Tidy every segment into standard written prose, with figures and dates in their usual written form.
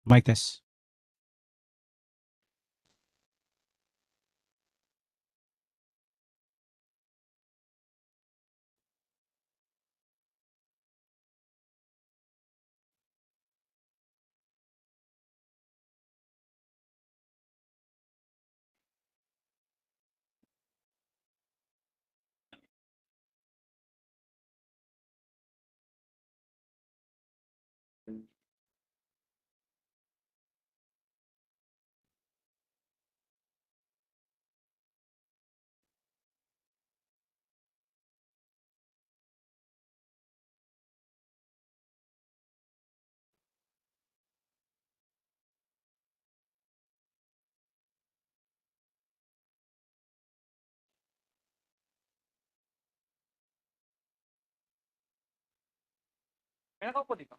Mic test. Meron ako po dito.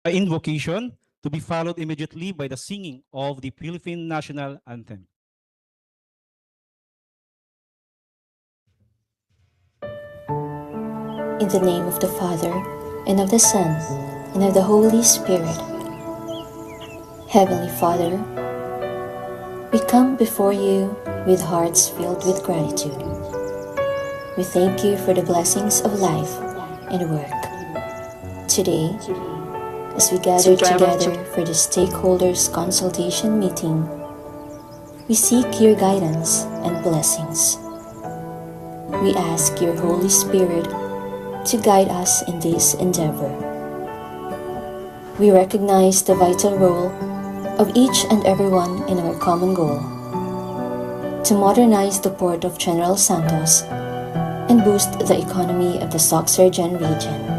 Invocation to be followed immediately by the singing of the Philippine national anthem. In the name of the Father, and of the Son, and of the Holy Spirit. Heavenly Father, we come before you with hearts filled with gratitude. We thank you for the blessings of life and work, Today, as we gather together for the Stakeholders Consultation meeting, we seek your guidance and blessings. We ask your Holy Spirit to guide us in this endeavor. We recognize the vital role of each and everyone in our common goal to modernize the port of General Santos and boost the economy of the SOCSARGEN region.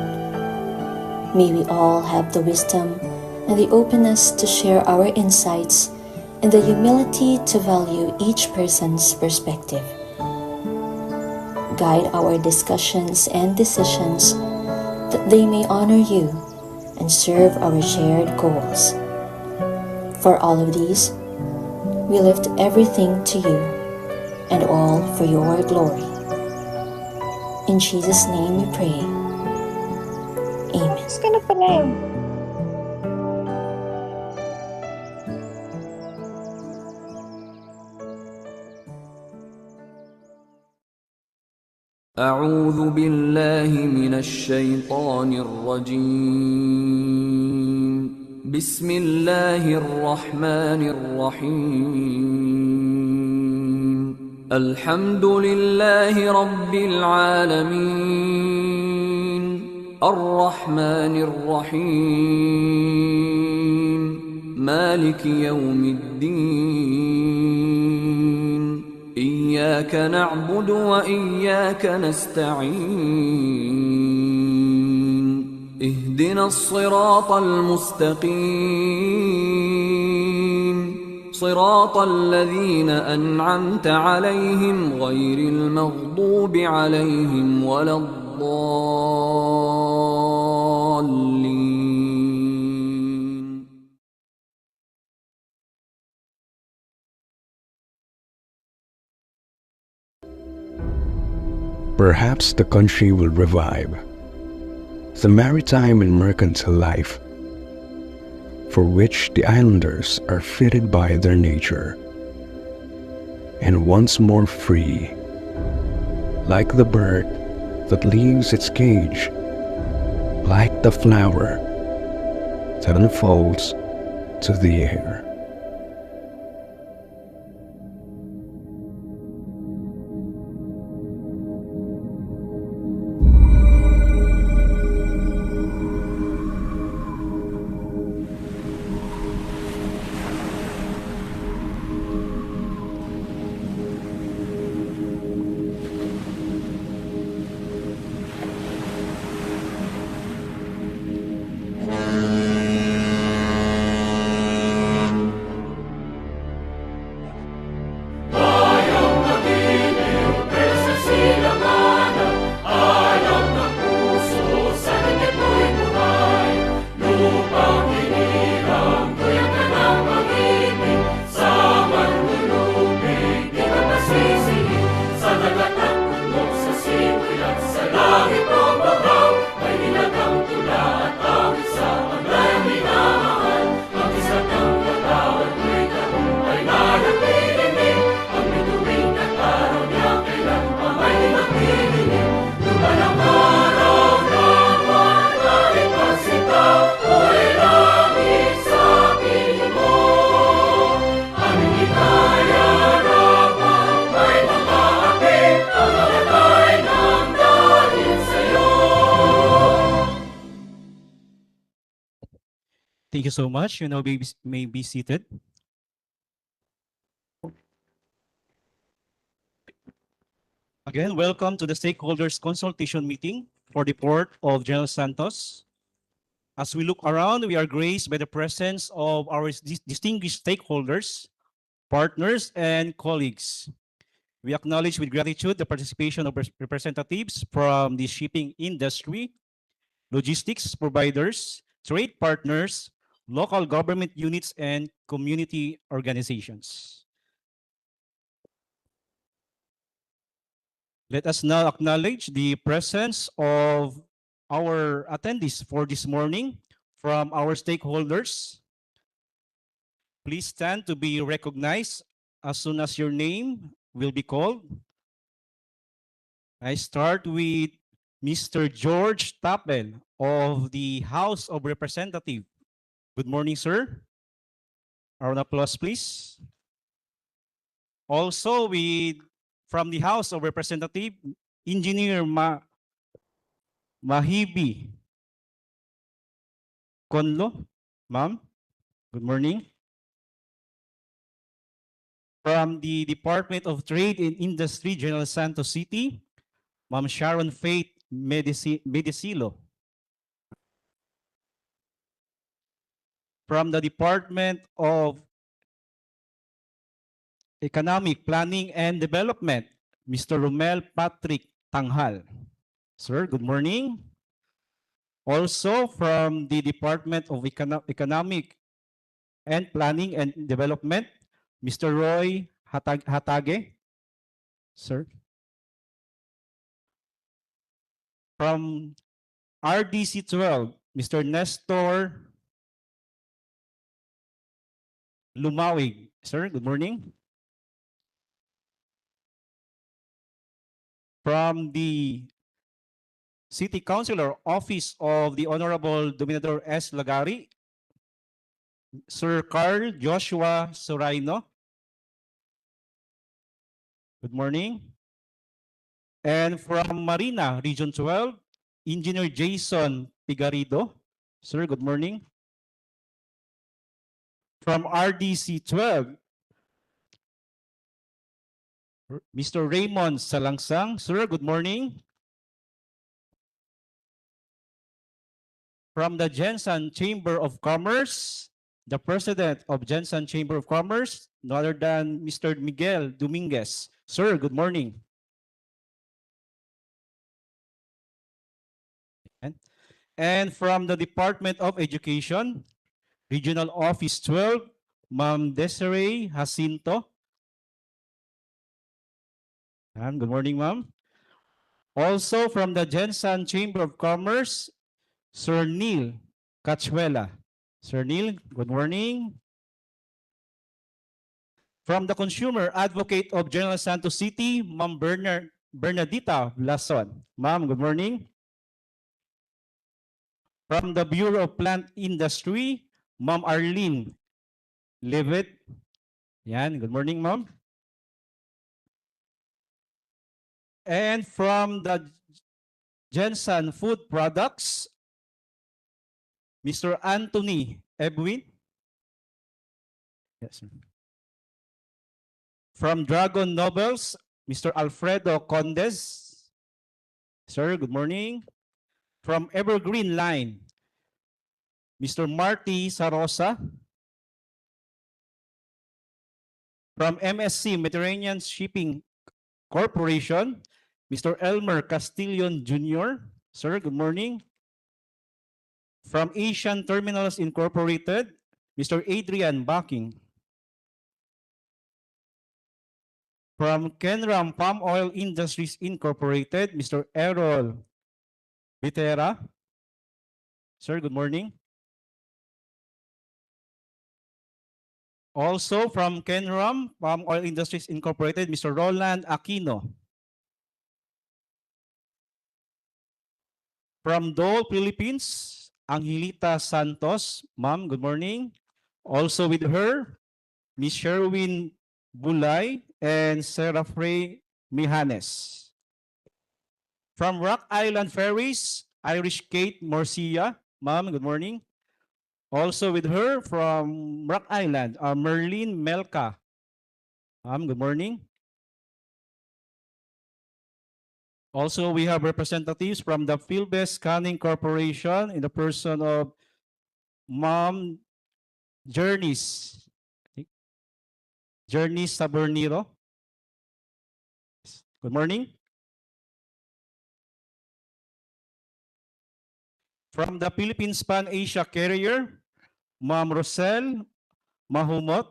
May we all have the wisdom and the openness to share our insights and the humility to value each person's perspective. Guide our discussions and decisions that they may honor you and serve our shared goals. For all of these, we lift everything to you and all for your glory. In Jesus' name we pray. Amen. It's gonna pala eh. أعوذ بالله من الشيطان الرجيم. بسم الله الرحمن الرحيم. الحمد لله رب العالمين. الرحمن الرحيم. مالك يوم الدين. إياك نعبد وإياك نستعين. اهدنا الصراط المستقيم. صراط الذين أنعمت عليهم غير المغضوب عليهم ولا الضالين. Perhaps the country will revive the maritime and mercantile life for which the islanders are fitted by their nature, and once more free, like the bird that leaves its cage, like the flower that unfolds to the air. Thank you so much. You may be seated. Again, welcome to the Stakeholders Consultation meeting for the Port of General Santos. As we look around, we are graced by the presence of our distinguished stakeholders, partners, and colleagues. We acknowledge with gratitude the participation of representatives from the shipping industry, logistics providers, trade partners, local government units, and community organizations. Let us now acknowledge the presence of our attendees for this morning from our stakeholders. Please stand to be recognized as soon as your name will be called. I start with Mr. George Tapel of the House of Representatives. Good morning, sir. A round of applause, please. Also, from the House of Representatives, Engineer Mahibi Conlo. Ma'am, good morning. From the Department of Trade and Industry, General Santos City, Ma'am Sharon Faith Medicilo. From the Department of Economic Planning and Development, Mr. Romel Patrick Tanghal. Sir, good morning. Also from the Department of Economic and Planning and Development, Mr. Roy Hatage. Sir. From RDC 12, Mr. Nestor Lumawig. Sir, good morning. From the City Councilor Office of the Honorable Dominador S. Lagari, Sir Carl Joshua Soraino. Good morning. And from Marina, Region 12, Engineer Jason Pigarido. Sir, good morning. From RDC 12, Mr. Raymond Salangsang. Sir, good morning. From the Jensen Chamber of Commerce, the President of Jensen Chamber of Commerce, no other than Mr. Miguel Dominguez. Sir, good morning. And from the Department of Education, Regional Office 12, Ma'am Desiree Jacinto. And good morning, ma'am. Also from the Jensen Chamber of Commerce, Sir Neil Cachuela. Sir Neil, good morning. From the Consumer Advocate of General Santos City, Ma'am Bernadita Blason. Ma'am, good morning. From the Bureau of Plant Industry, Ma'am Arlene Levitt. Yan, good morning, ma'am. And from the Jensen Food Products, Mr. Anthony Ebwin. Yes, sir. From Dragon Novels, Mr. Alfredo Condes. Sir, good morning. From Evergreen Line, Mr. Marty Sarosa. From MSC Mediterranean Shipping Corporation, Mr. Elmer Castillon Jr. Sir, good morning. From Asian Terminals Incorporated, Mr. Adrian Backing. From Kenram Palm Oil Industries Incorporated, Mr. Errol Vitera. Sir, good morning. Also from Kenram Palm Oil Industries Incorporated, Mr. Roland Aquino. From Dole, Philippines, Angelita Santos. Ma'am, good morning. Also with her, Ms. Sherwin Bulay and Sarah Frey Mijanes. From Rock Island Ferries, Irish Kate Morcia. Ma'am, good morning. Also with her from Rock Island, Merlin Melka. Ma'am, good morning. Also, we have representatives from the Philbest Scanning Corporation in the person of Ma'am Journeys Saberniro. Good morning. From the Philippines Pan Asia Carrier, Ma'am Rosel Mahumot.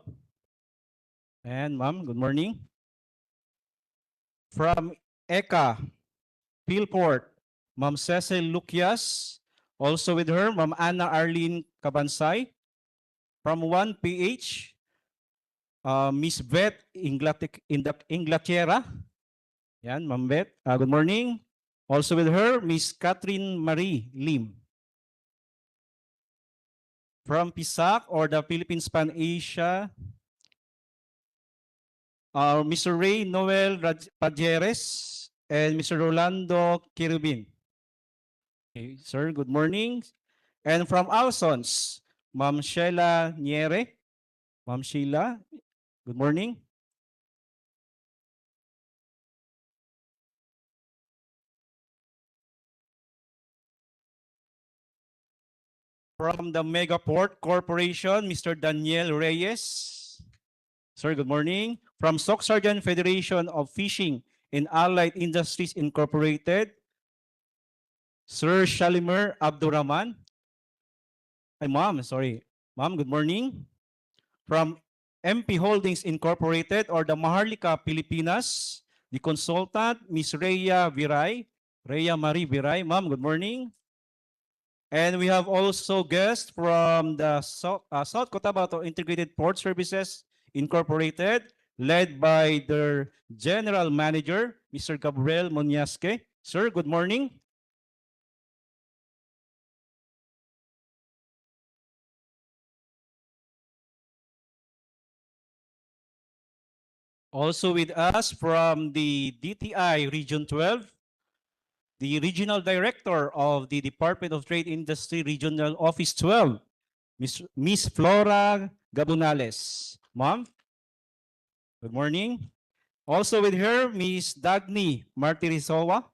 And ma'am, good morning. From ECA Philport, Ma'am Cecil Lucias. Also with her, Ma'am Anna Arlene Cabansay. From 1PH, Miss Beth Inglaterra. Yan, Ma'am Beth. Good morning. Also with her, Miss Catherine Marie Lim. From PISAC or the Philippines Pan-Asia, Mr. Ray Noel Padjeres and Mr. Rolando Kirubin. Okay, sir, good morning. And from Alsons, Ma'am Sheila Niere. Ma'am Sheila, good morning. From the Megaport Corporation, Mr. Daniel Reyes. Sir, good morning. From SOCSARGEN Federation of Fishing and Allied Industries Incorporated, Sir Shalimer Abdurrahman. Ay, ma'am, sorry. Ma'am, good morning. From MP Holdings Incorporated or the Maharlika Pilipinas, the consultant, Ms. Rhea Viray. Rhea Marie Viray. Ma'am, good morning. And we have also guests from the South Cotabato Integrated Port Services Incorporated, led by their General Manager, Mr. Gabriel Moniasque. Sir, good morning. Also with us from the DTI Region 12, the Regional Director of the Department of Trade Industry Regional Office 12, Miss Flora Gabunales. Ma'am, good morning. Also with her, Miss Dagny Martirisowa.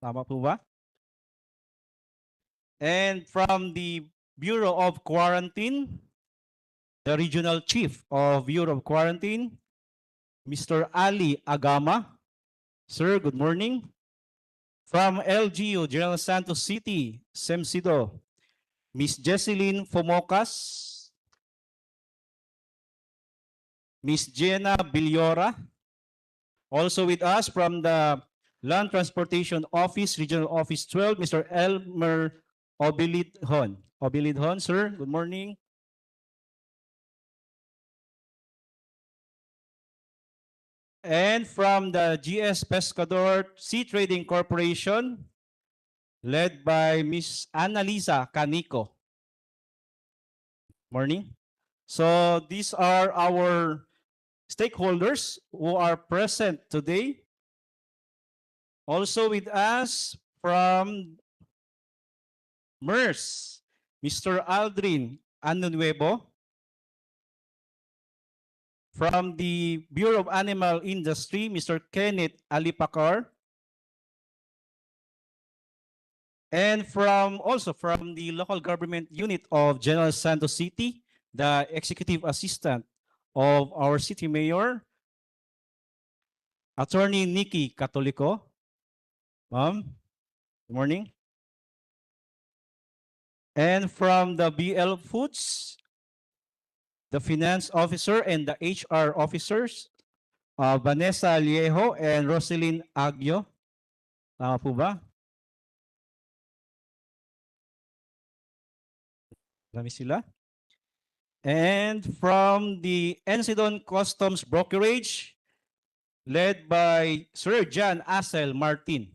Tama po ba? And from the Bureau of Quarantine, the Regional Chief of Bureau of Quarantine, Mr. Ali Agama. Sir, good morning. From LGU, General Santos City, SEMSIDO, Miss Jesseline Fomocas, Miss Jenna Villora. Also with us from the Land Transportation Office, Regional Office 12, Mr. Elmer Obilidhon. Obilidhon, sir, good morning. And from the GS Pescador Sea Trading Corporation, led by Miss Annalisa Canico. Morning. So these are our stakeholders who are present today. Also with us from MERS, Mr. Aldrin Anunuevo. From the Bureau of Animal Industry, Mr. Kenneth Alipakar. And also from the local government unit of General Santos City, the executive assistant of our city mayor, Attorney Nikki Catolico. Ma'am, good morning. And from the BL Foods, the finance officer and the HR officers, Vanessa Liejo and Roselyn Agyo. Tama po ba? Marami sila. And from the Ensidon Customs Brokerage, led by Sir John Asel Martin.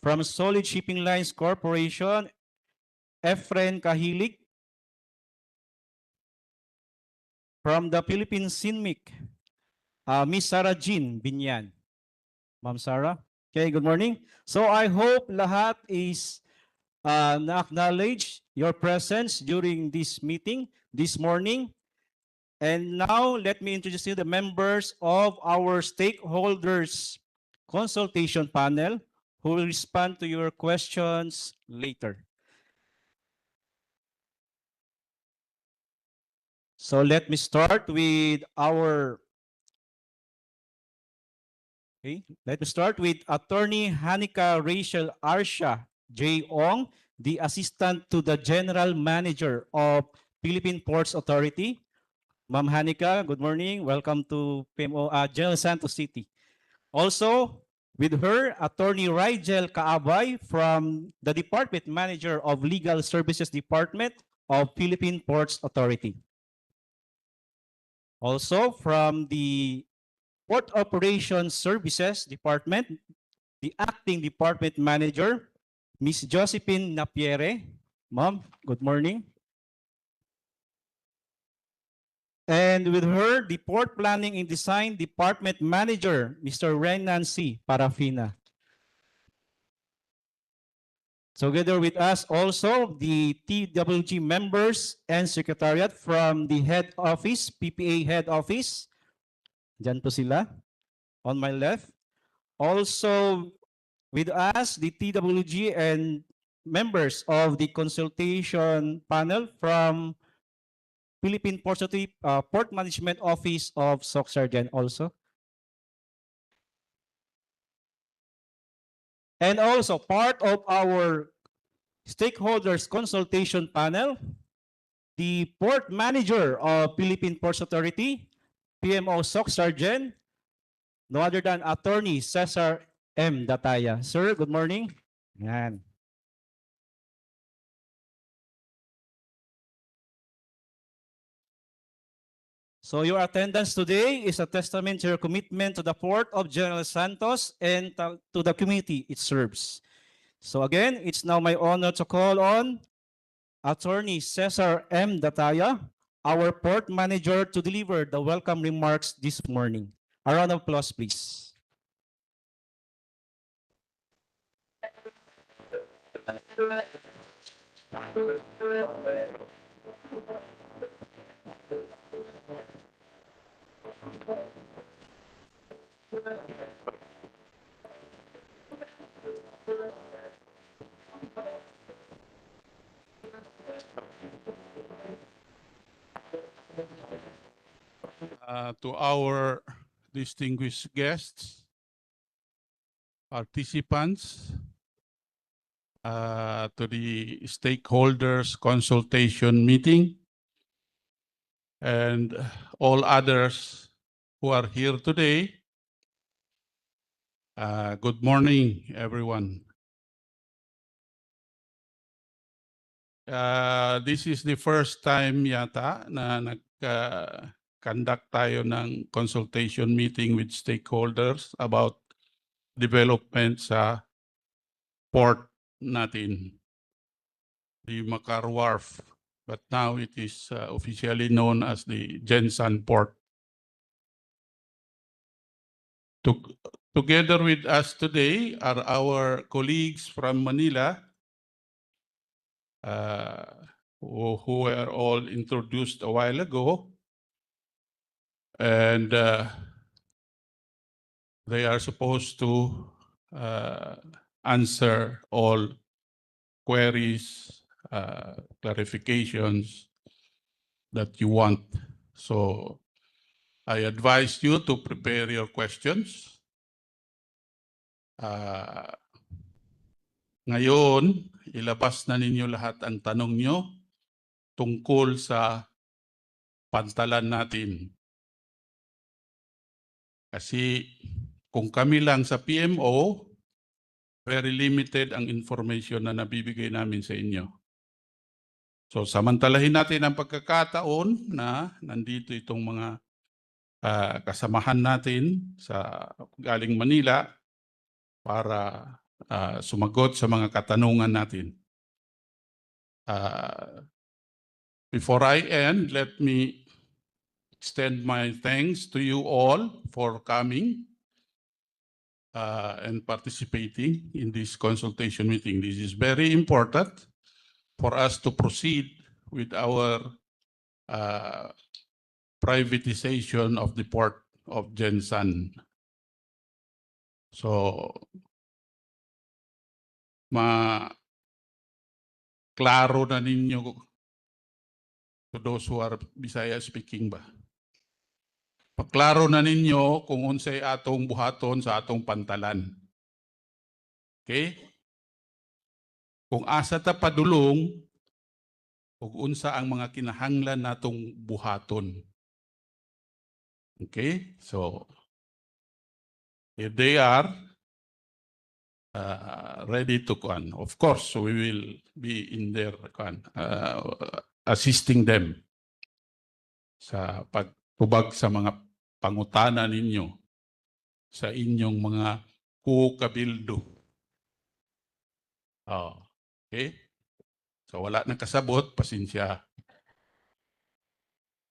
From Solid Shipping Lines Corporation, Efren Kahilig. From the Philippine Sinmic, Miss Sarah Jean Binyan. Ma'am Sarah. Okay, good morning. So I hope lahat is na-acknowledge your presence during this meeting this morning. And now let me introduce you the members of our stakeholders consultation panel who will respond to your questions later. So let me start with Attorney Hanika Rachel Arsha J. Ong, the Assistant to the General Manager of Philippine Ports Authority. Ma'am Hanika, good morning. Welcome to PMO, General Santos City. Also, with her, Attorney Rigel Kaabay from the Department Manager of Legal Services Department of Philippine Ports Authority. Also, from the Port Operations Services Department, the Acting Department Manager, Ms. Josephine Napiere. Ma'am, good morning. And with her, the Port Planning and Design Department Manager, Mr. Renan C. Parafina. Together with us also, the TWG members and secretariat from the head office, PPA head office. Diyan po sila, on my left. Also with us, the TWG and members of the consultation panel from Philippine Port Management Office of SOCSARGEN also. And also part of our stakeholders consultation panel, the port manager of Philippine Ports Authority, PMO SOCSARGEN, no other than Attorney Cesar M. Dataya. Sir, good morning. Yan. So your attendance today is a testament to your commitment to the Port of General Santos and to the community it serves. So again, it's now my honor to call on Attorney Cesar M. Dataya, our port manager, to deliver the welcome remarks this morning. A round of applause, please. To our distinguished guests, participants, to the stakeholders consultation meeting, and all others who are here today. Good morning, everyone. This is the first time yata na nag-conduct tayo ng consultation meeting with stakeholders about development sa port natin, the Makar Wharf, but now it is officially known as the Gensan Port. Together with us today are our colleagues from Manila, who were all introduced a while ago, and they are supposed to answer all queries, clarifications that you want. So I advise you to prepare your questions. Ngayon, ilabas na ninyo lahat ang tanong nyo tungkol sa pantalan natin. Kasi kung kami lang sa PMO, very limited ang information na nabibigay namin sa inyo. So samantalahin natin ang pagkakataon na nandito itong mga kasamahan natin sa galing Manila para sumagot sa mga katanungan natin. Before I end, let me extend my thanks to you all for coming and participating in this consultation meeting. This is very important for us to proceed with our privatization of the port of Gensan. So, klaro na ninyo, to those who are Bisaya speaking ba? Paklaro na ninyo kung unsay atong buhaton sa atong pantalan. Okay? Kung asa ta padulong, ug unsa ang mga kinahanglan natong buhaton. Okay? So, if they are ready to come, of course, we will be in there assisting them sa pagtubag sa mga pangutana ninyo sa inyong mga kukabildo. Okay? So wala nang kasabot, pasensya.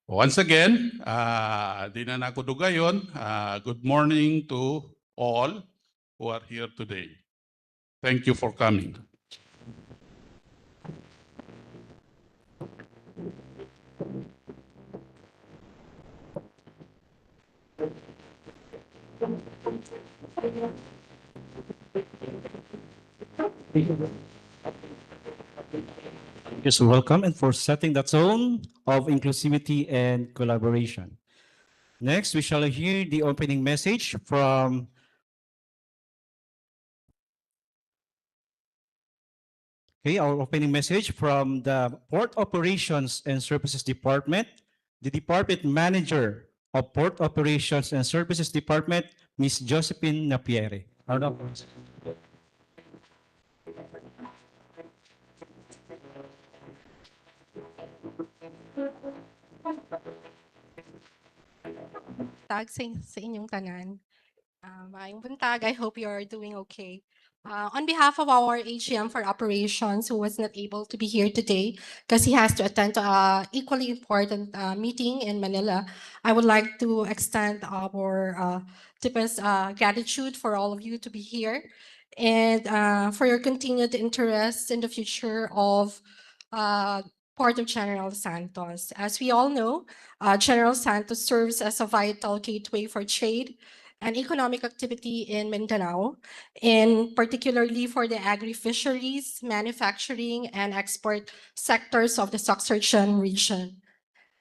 Once again, di na ako dugayon. Good morning to all who are here today. Thank you for coming. You're so welcome and for setting the tone of inclusivity and collaboration. Next, we shall hear the opening message from our opening message from the Port Operations and Services Department, the Department Manager of Port Operations and Services Department, Ms. Josephine Napiere. Sa inyong tanan. Maayong buntag. I hope you are doing okay. On behalf of our AGM for operations who was not able to be here today because he has to attend to an equally important meeting in Manila, I would like to extend our deepest gratitude for all of you to be here and for your continued interest in the future of Port of General Santos. As we all know, General Santos serves as a vital gateway for trade and economic activity in Mindanao, and particularly for the agri-fisheries, manufacturing, and export sectors of the SOCSARGEN region.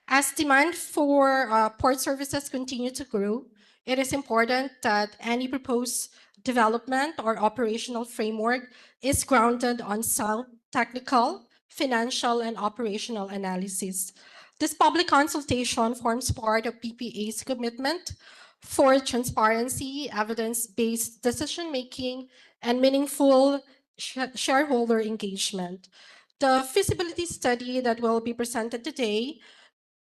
As demand for port services continue to grow, it is important that any proposed development or operational framework is grounded on sound technical, financial, and operational analysis. This public consultation forms part of PPA's commitment for transparency, evidence-based decision-making, and meaningful shareholder engagement. The feasibility study that will be presented today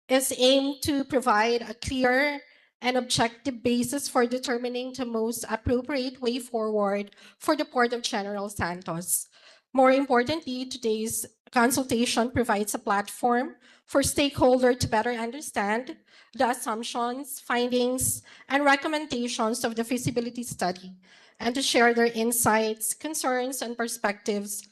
is aimed to provide a clear and objective basis for determining the most appropriate way forward for the Port of General Santos. More importantly, today's consultation provides a platform for stakeholders to better understand the assumptions, findings, and recommendations of the feasibility study and to share their insights, concerns, and perspectives.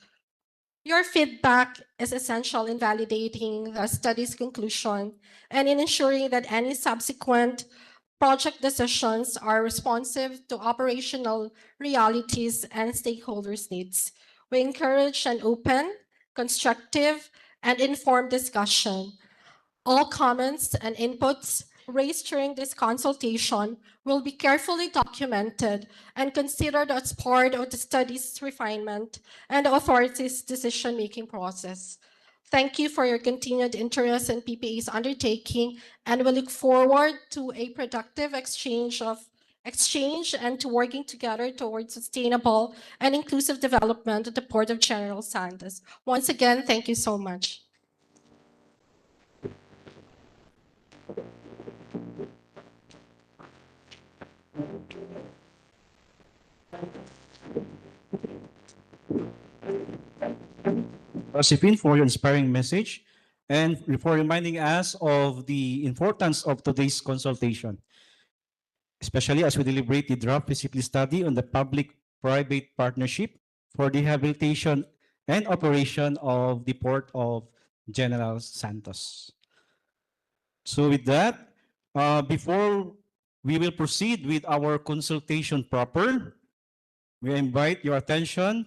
Your feedback is essential in validating the study's conclusion and in ensuring that any subsequent project decisions are responsive to operational realities and stakeholders' needs. We encourage an open, constructive, and informed discussion. All comments and inputs raised during this consultation will be carefully documented and considered as part of the study's refinement and the authority's decision-making process. Thank you for your continued interest in PPA's undertaking, and we look forward to a productive exchange and to working together towards sustainable and inclusive development at the Port of General Santos. Once again, thank you so much. Josephine, for your inspiring message and for reminding us of the importance of today's consultation, especially as we deliberate the draft feasibility study on the public-private partnership for the rehabilitation and operation of the Port of General Santos. So with that, before we will proceed with our consultation proper, we invite your attention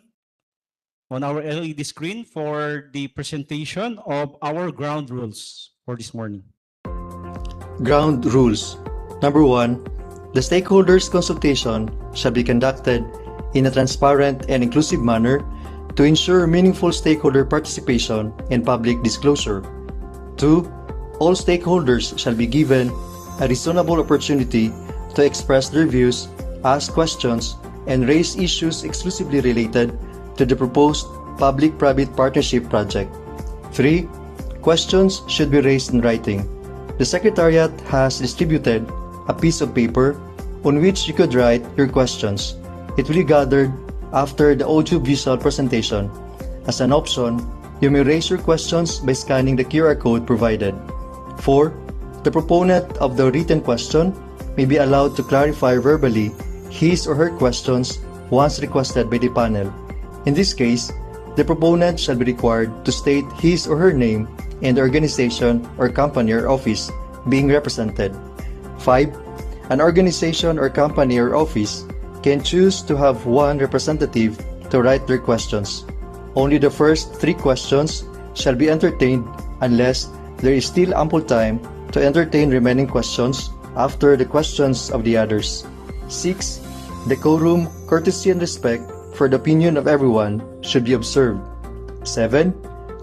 on our LED screen for the presentation of our ground rules for this morning. Ground rules. Number 1, the stakeholders consultation shall be conducted in a transparent and inclusive manner to ensure meaningful stakeholder participation and public disclosure. 2, all stakeholders shall be given a reasonable opportunity to express their views, ask questions, and raise issues exclusively related to the proposed public-private partnership project. 3, questions should be raised in writing. The Secretariat has distributed a piece of paper on which you could write your questions. It will be gathered after the audio-visual presentation. As an option, You may raise your questions by scanning the QR code provided. 4. The proponent of the written question may be allowed to clarify verbally his or her questions once requested by the panel. In this case, the proponent shall be required to state his or her name and the organization or company or office being represented. 5. An organization or company or office can choose to have one representative to write their questions. Only the first 3 questions shall be entertained unless there is still ample time to entertain remaining questions after the questions of the others. 6. Decorum, courtesy, and respect for the opinion of everyone should be observed. 7.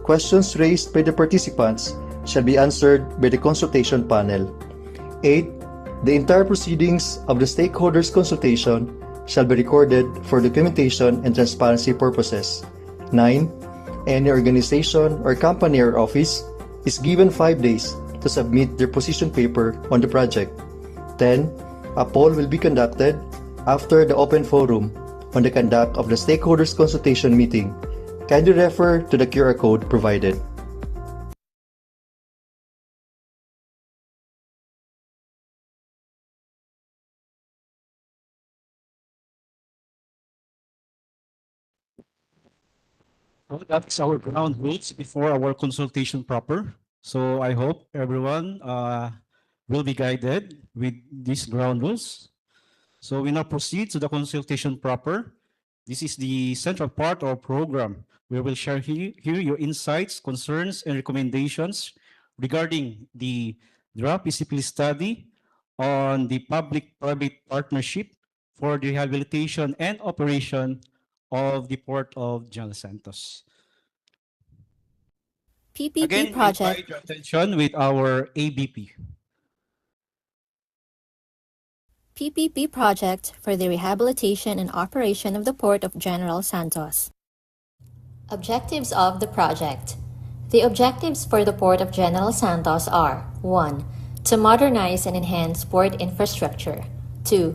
Questions raised by the participants shall be answered by the consultation panel. 8. The entire proceedings of the stakeholders consultation shall be recorded for documentation and transparency purposes. 9. Any organization or company or office is given 5 days to submit their position paper on the project. 10. A poll will be conducted after the open forum on the conduct of the stakeholders consultation meeting. Kindly refer to the QR code provided. Well, that's our ground rules before our consultation proper. So I hope everyone will be guided with these ground rules. So we now proceed to the consultation proper. This is the central part of our program. We will share here your insights, concerns, and recommendations regarding the draft feasibility study on the public-private partnership for the rehabilitation and operation of the Port of General Santos. PPP Again, project. invite your attention with our ABP. PPP project for the rehabilitation and operation of the Port of General Santos. Objectives of the project. The objectives for the Port of General Santos are 1. To modernize and enhance port infrastructure. 2.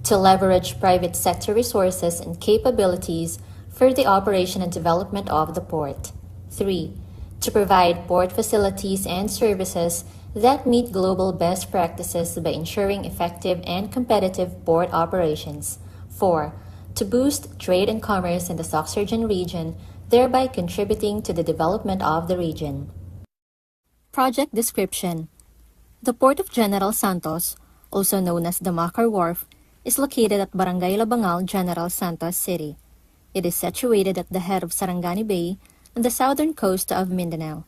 To leverage private sector resources and capabilities for the operation and development of the port. 3. To provide port facilities and services that meet global best practices by ensuring effective and competitive port operations. 4. To boost trade and commerce in the SOCSARGEN region, thereby contributing to the development of the region. Project description. The Port of General Santos, also known as the Makar Wharf, is located at Barangay Labangal, General Santos City. It is situated at the head of Sarangani Bay on the southern coast of Mindanao.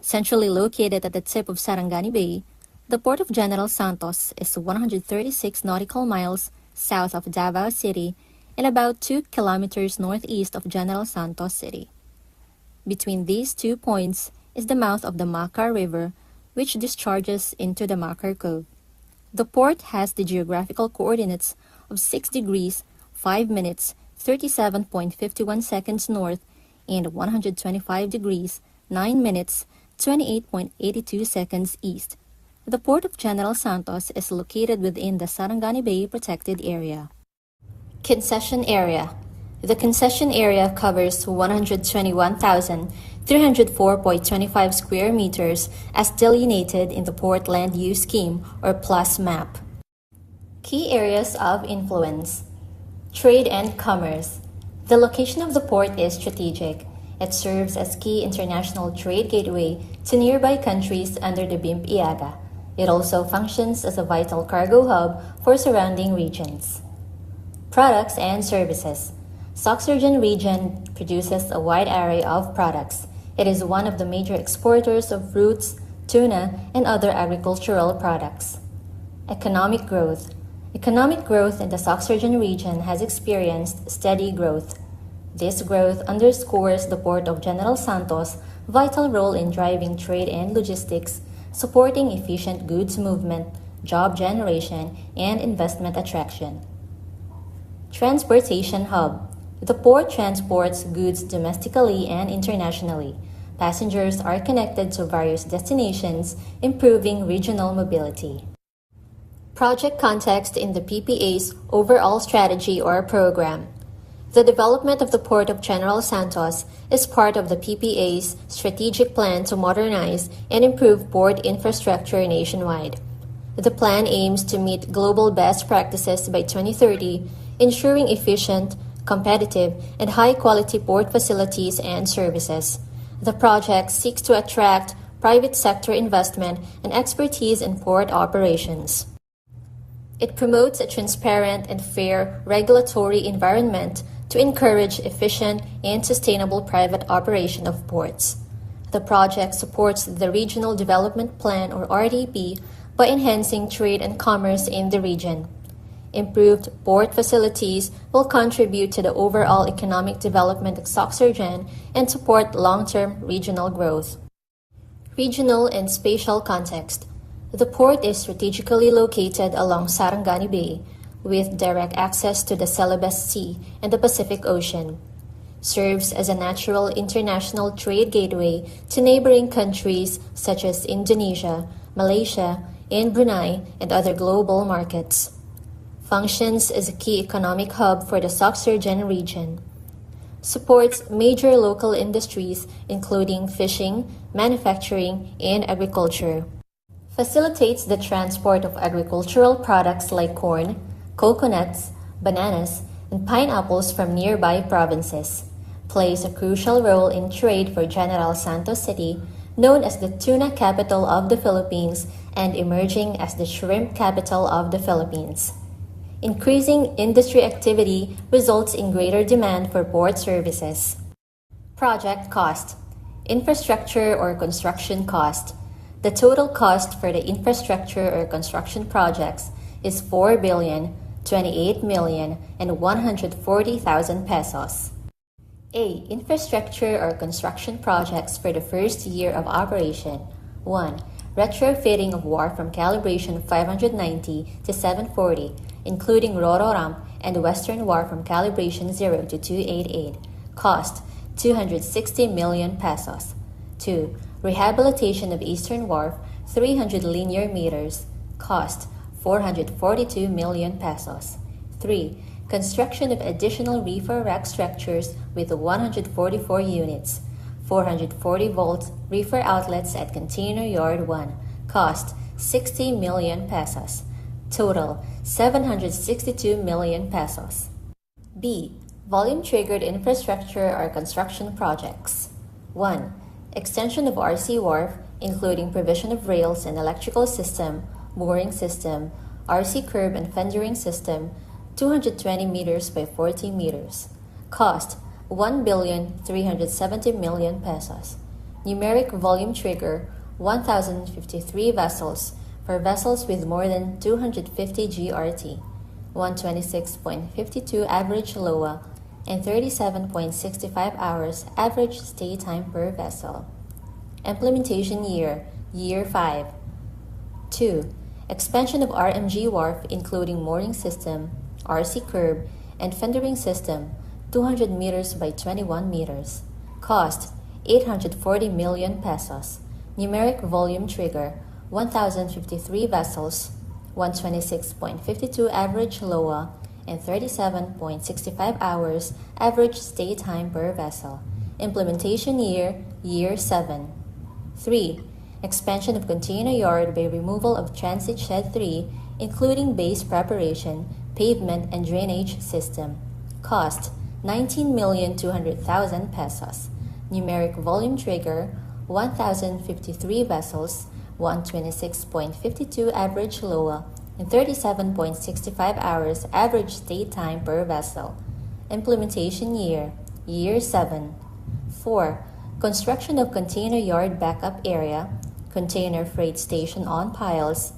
Centrally located at the tip of Sarangani Bay, the Port of General Santos is 136 nautical miles south of Davao City and about 2 kilometers northeast of General Santos City. Between these 2 points is the mouth of the Makar River, which discharges into the Makar Cove. The port has the geographical coordinates of 6 degrees, 5 minutes, 37.51 seconds north and 125 degrees, 9 minutes, 28.82 seconds east. The Port of General Santos is located within the Sarangani Bay Protected Area. Concession Area. The concession area covers 121,304.25 square meters as delineated in the Port Land Use Scheme or PLUS map. Key areas of influence. Trade and commerce. The location of the port is strategic. It serves as key international trade gateway to nearby countries under the BIMP-IAGA. It also functions as a vital cargo hub for surrounding regions. Products and services. SOCSARGEN region produces a wide array of products. It is one of the major exporters of fruits, tuna, and other agricultural products. Economic growth. Economic growth in the SOCSARGEN region has experienced steady growth. This growth underscores the Port of General Santos' vital role in driving trade and logistics, supporting efficient goods movement, job generation, and investment attraction. Transportation hub. The port transports goods domestically and internationally. Passengers are connected to various destinations, improving regional mobility. Project context in the PPA's overall strategy or program. The development of the Port of General Santos is part of the PPA's strategic plan to modernize and improve port infrastructure nationwide. The plan aims to meet global best practices by 2030, ensuring efficient, competitive, and high-quality port facilities and services. The project seeks to attract private sector investment and expertise in port operations. It promotes a transparent and fair regulatory environment to encourage efficient and sustainable private operation of ports. The project supports the Regional Development Plan, or RDP, by enhancing trade and commerce in the region. Improved port facilities will contribute to the overall economic development of SOCSARGEN and support long-term regional growth. Regional and spatial context. The port is strategically located along Sarangani Bay, with direct access to the Celebes Sea and the Pacific Ocean. Serves as a natural international trade gateway to neighboring countries such as Indonesia, Malaysia, and Brunei, and other global markets. Functions as a key economic hub for the SOCSARGEN region. Supports major local industries including fishing, manufacturing, and agriculture. Facilitates the transport of agricultural products like corn, coconuts, bananas, and pineapples from nearby provinces. Plays a crucial role in trade for General Santos City, known as the tuna capital of the Philippines and emerging as the shrimp capital of the Philippines. Increasing industry activity results in greater demand for port services. Project cost. Infrastructure or construction cost. The total cost for the infrastructure or construction projects is 4,028,140,000 pesos. A. Infrastructure or construction projects for the first year of operation. 1. Retrofitting of wharf from calibration 590 to 740, including Ro-Ro ramp and Western wharf from calibration 0 to 288. Cost 260 million pesos. 2. Rehabilitation of Eastern wharf 300 linear meters. Cost 442 million pesos. 3. Construction of additional reefer rack structures with 144 units, 440 volt reefer outlets at Container Yard 1. Cost 60 million pesos. Total 762 million pesos. B. Volume-triggered infrastructure or construction projects. 1. Extension of RC wharf, including provision of rails and electrical system, mooring system, RC curb and fendering system, 220 meters by 40 meters. Cost 1,370,000,000 pesos. Numeric volume trigger 1,053 vessels for vessels with more than 250 GRT, 126.52 average LOA, and 37.65 hours average stay time per vessel. Implementation year, Year 5. 2. Expansion of RMG wharf including mooring system, RC curb, and fendering system, 200 meters by 21 meters. Cost 840 million pesos. Numeric volume trigger 1,053 vessels, 126.52 average LOA, and 37.65 hours average stay time per vessel. Implementation year, Year 7. 3. Expansion of container yard by removal of transit shed 3, including base preparation, pavement, and drainage system. Cost 19,200,000 pesos. Numeric volume trigger 1,053 vessels, 126.52 average LOA, and 37.65 hours average stay time per vessel. Implementation year, Year 7. 4. Construction of container yard backup area, container freight station on piles,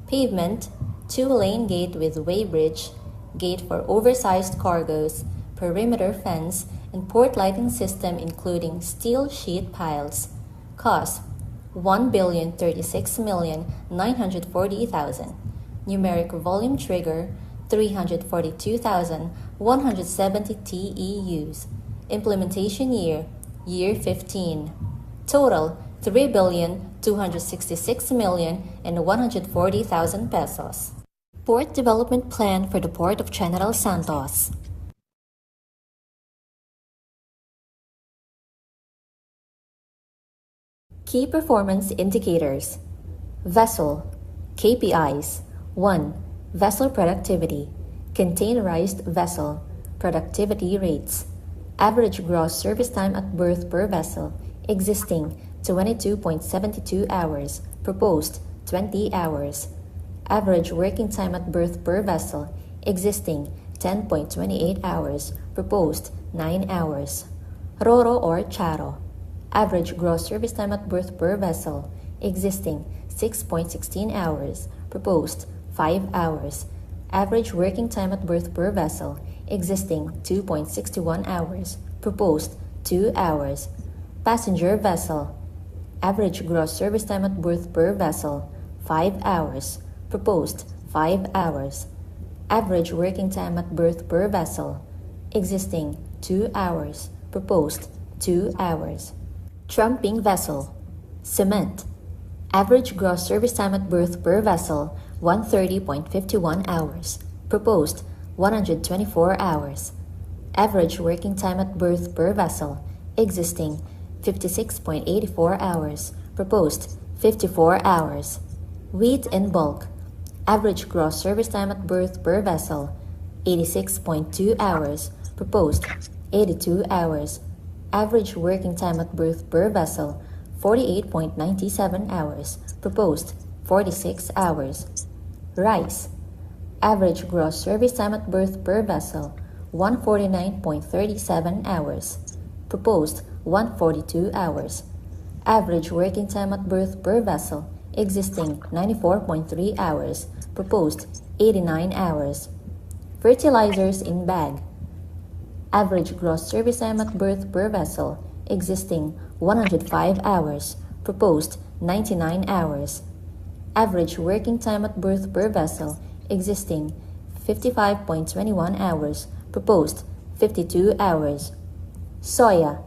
pavement, 2-lane gate with weighbridge, gate for oversized cargoes, perimeter fence, and port lighting system including steel sheet piles. Cost 1,036,940,000. Numeric volume trigger 342,170 TEUs. Implementation year, Year 15. Total 3,266,140,000 pesos. Port Development Plan for the Port of General Santos. Key performance indicators. Vessel. KPIs. 1. Vessel productivity. Containerized vessel. Productivity rates. Average gross service time at berth per vessel. Existing 22.72 hours. Proposed 20 hours. Average working time at berth per vessel. Existing 10.28 hours. Proposed 9 hours. Roro or Charo. Average gross service time at berth per vessel. Existing 6.16 hours. Proposed 5 hours. Average working time at berth per vessel. Existing 2.61 hours. Proposed 2 hours. Passenger vessel. Average gross service time at berth per vessel 5 hours. Proposed 5 hours. Average working time at berth per vessel. Existing 2 hours. Proposed 2 hours. Tramping vessel. Cement. Average gross service time at berth per vessel 130.51 hours. Proposed 124 hours. Average working time at berth per vessel. Existing 56.84 hours. Proposed 54 hours. Wheat in bulk. Average gross service time at berth per vessel 86.2 hours. Proposed 82 hours. Average working time at berth per vessel 48.97 hours. Proposed 46 hours. Rice. Average gross service time at berth per vessel 149.37 hours. Proposed 142 hours. Average working time at berth per vessel. Existing 94.3 hours. Proposed 89 hours. Fertilizers in bag. Average gross service time at berth per vessel. Existing 105 hours. Proposed 99 hours. Average working time at berth per vessel. Existing 55.21 hours. Proposed 52 hours. Soya.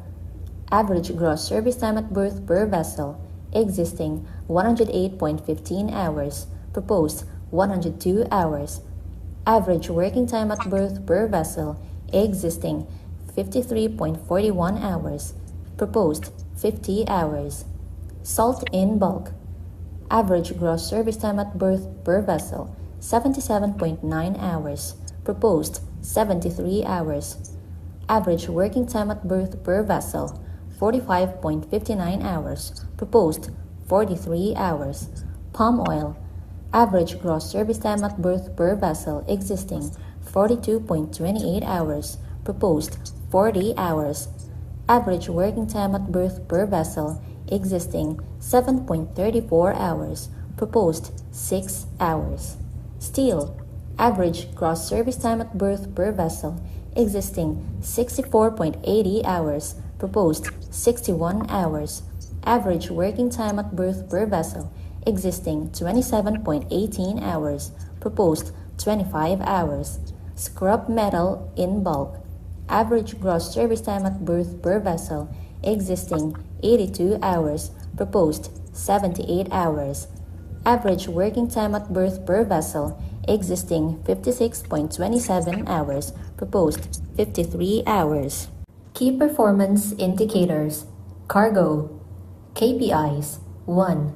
Average gross service time at berth per vessel. Existing 108.15 hours. Proposed 102 hours. Average working time at berth per vessel. Existing 53.41 hours. Proposed 50 hours. Salt in bulk. Average gross service time at berth per vessel 77.9 hours. Proposed 73 hours. Average working time at berth per vessel 45.59 hours. Proposed 43 hours. Palm oil. Average gross service time at berth per vessel. Existing 42.28 hours. Proposed 40 hours. Average working time at berth per vessel. Existing 7.34 hours. Proposed 6 hours. Steel. Average gross service time at berth per vessel. Existing 64.80 hours. Proposed 61 hours. Average working time at berth per vessel. Existing 27.18 hours. Proposed 25 hours. Scrap metal in bulk. Average gross service time at berth per vessel. Existing 82 hours. Proposed 78 hours. Average working time at berth per vessel. Existing 56.27 hours. Proposed 53 hours. Key performance indicators. Cargo. KPIs. 1.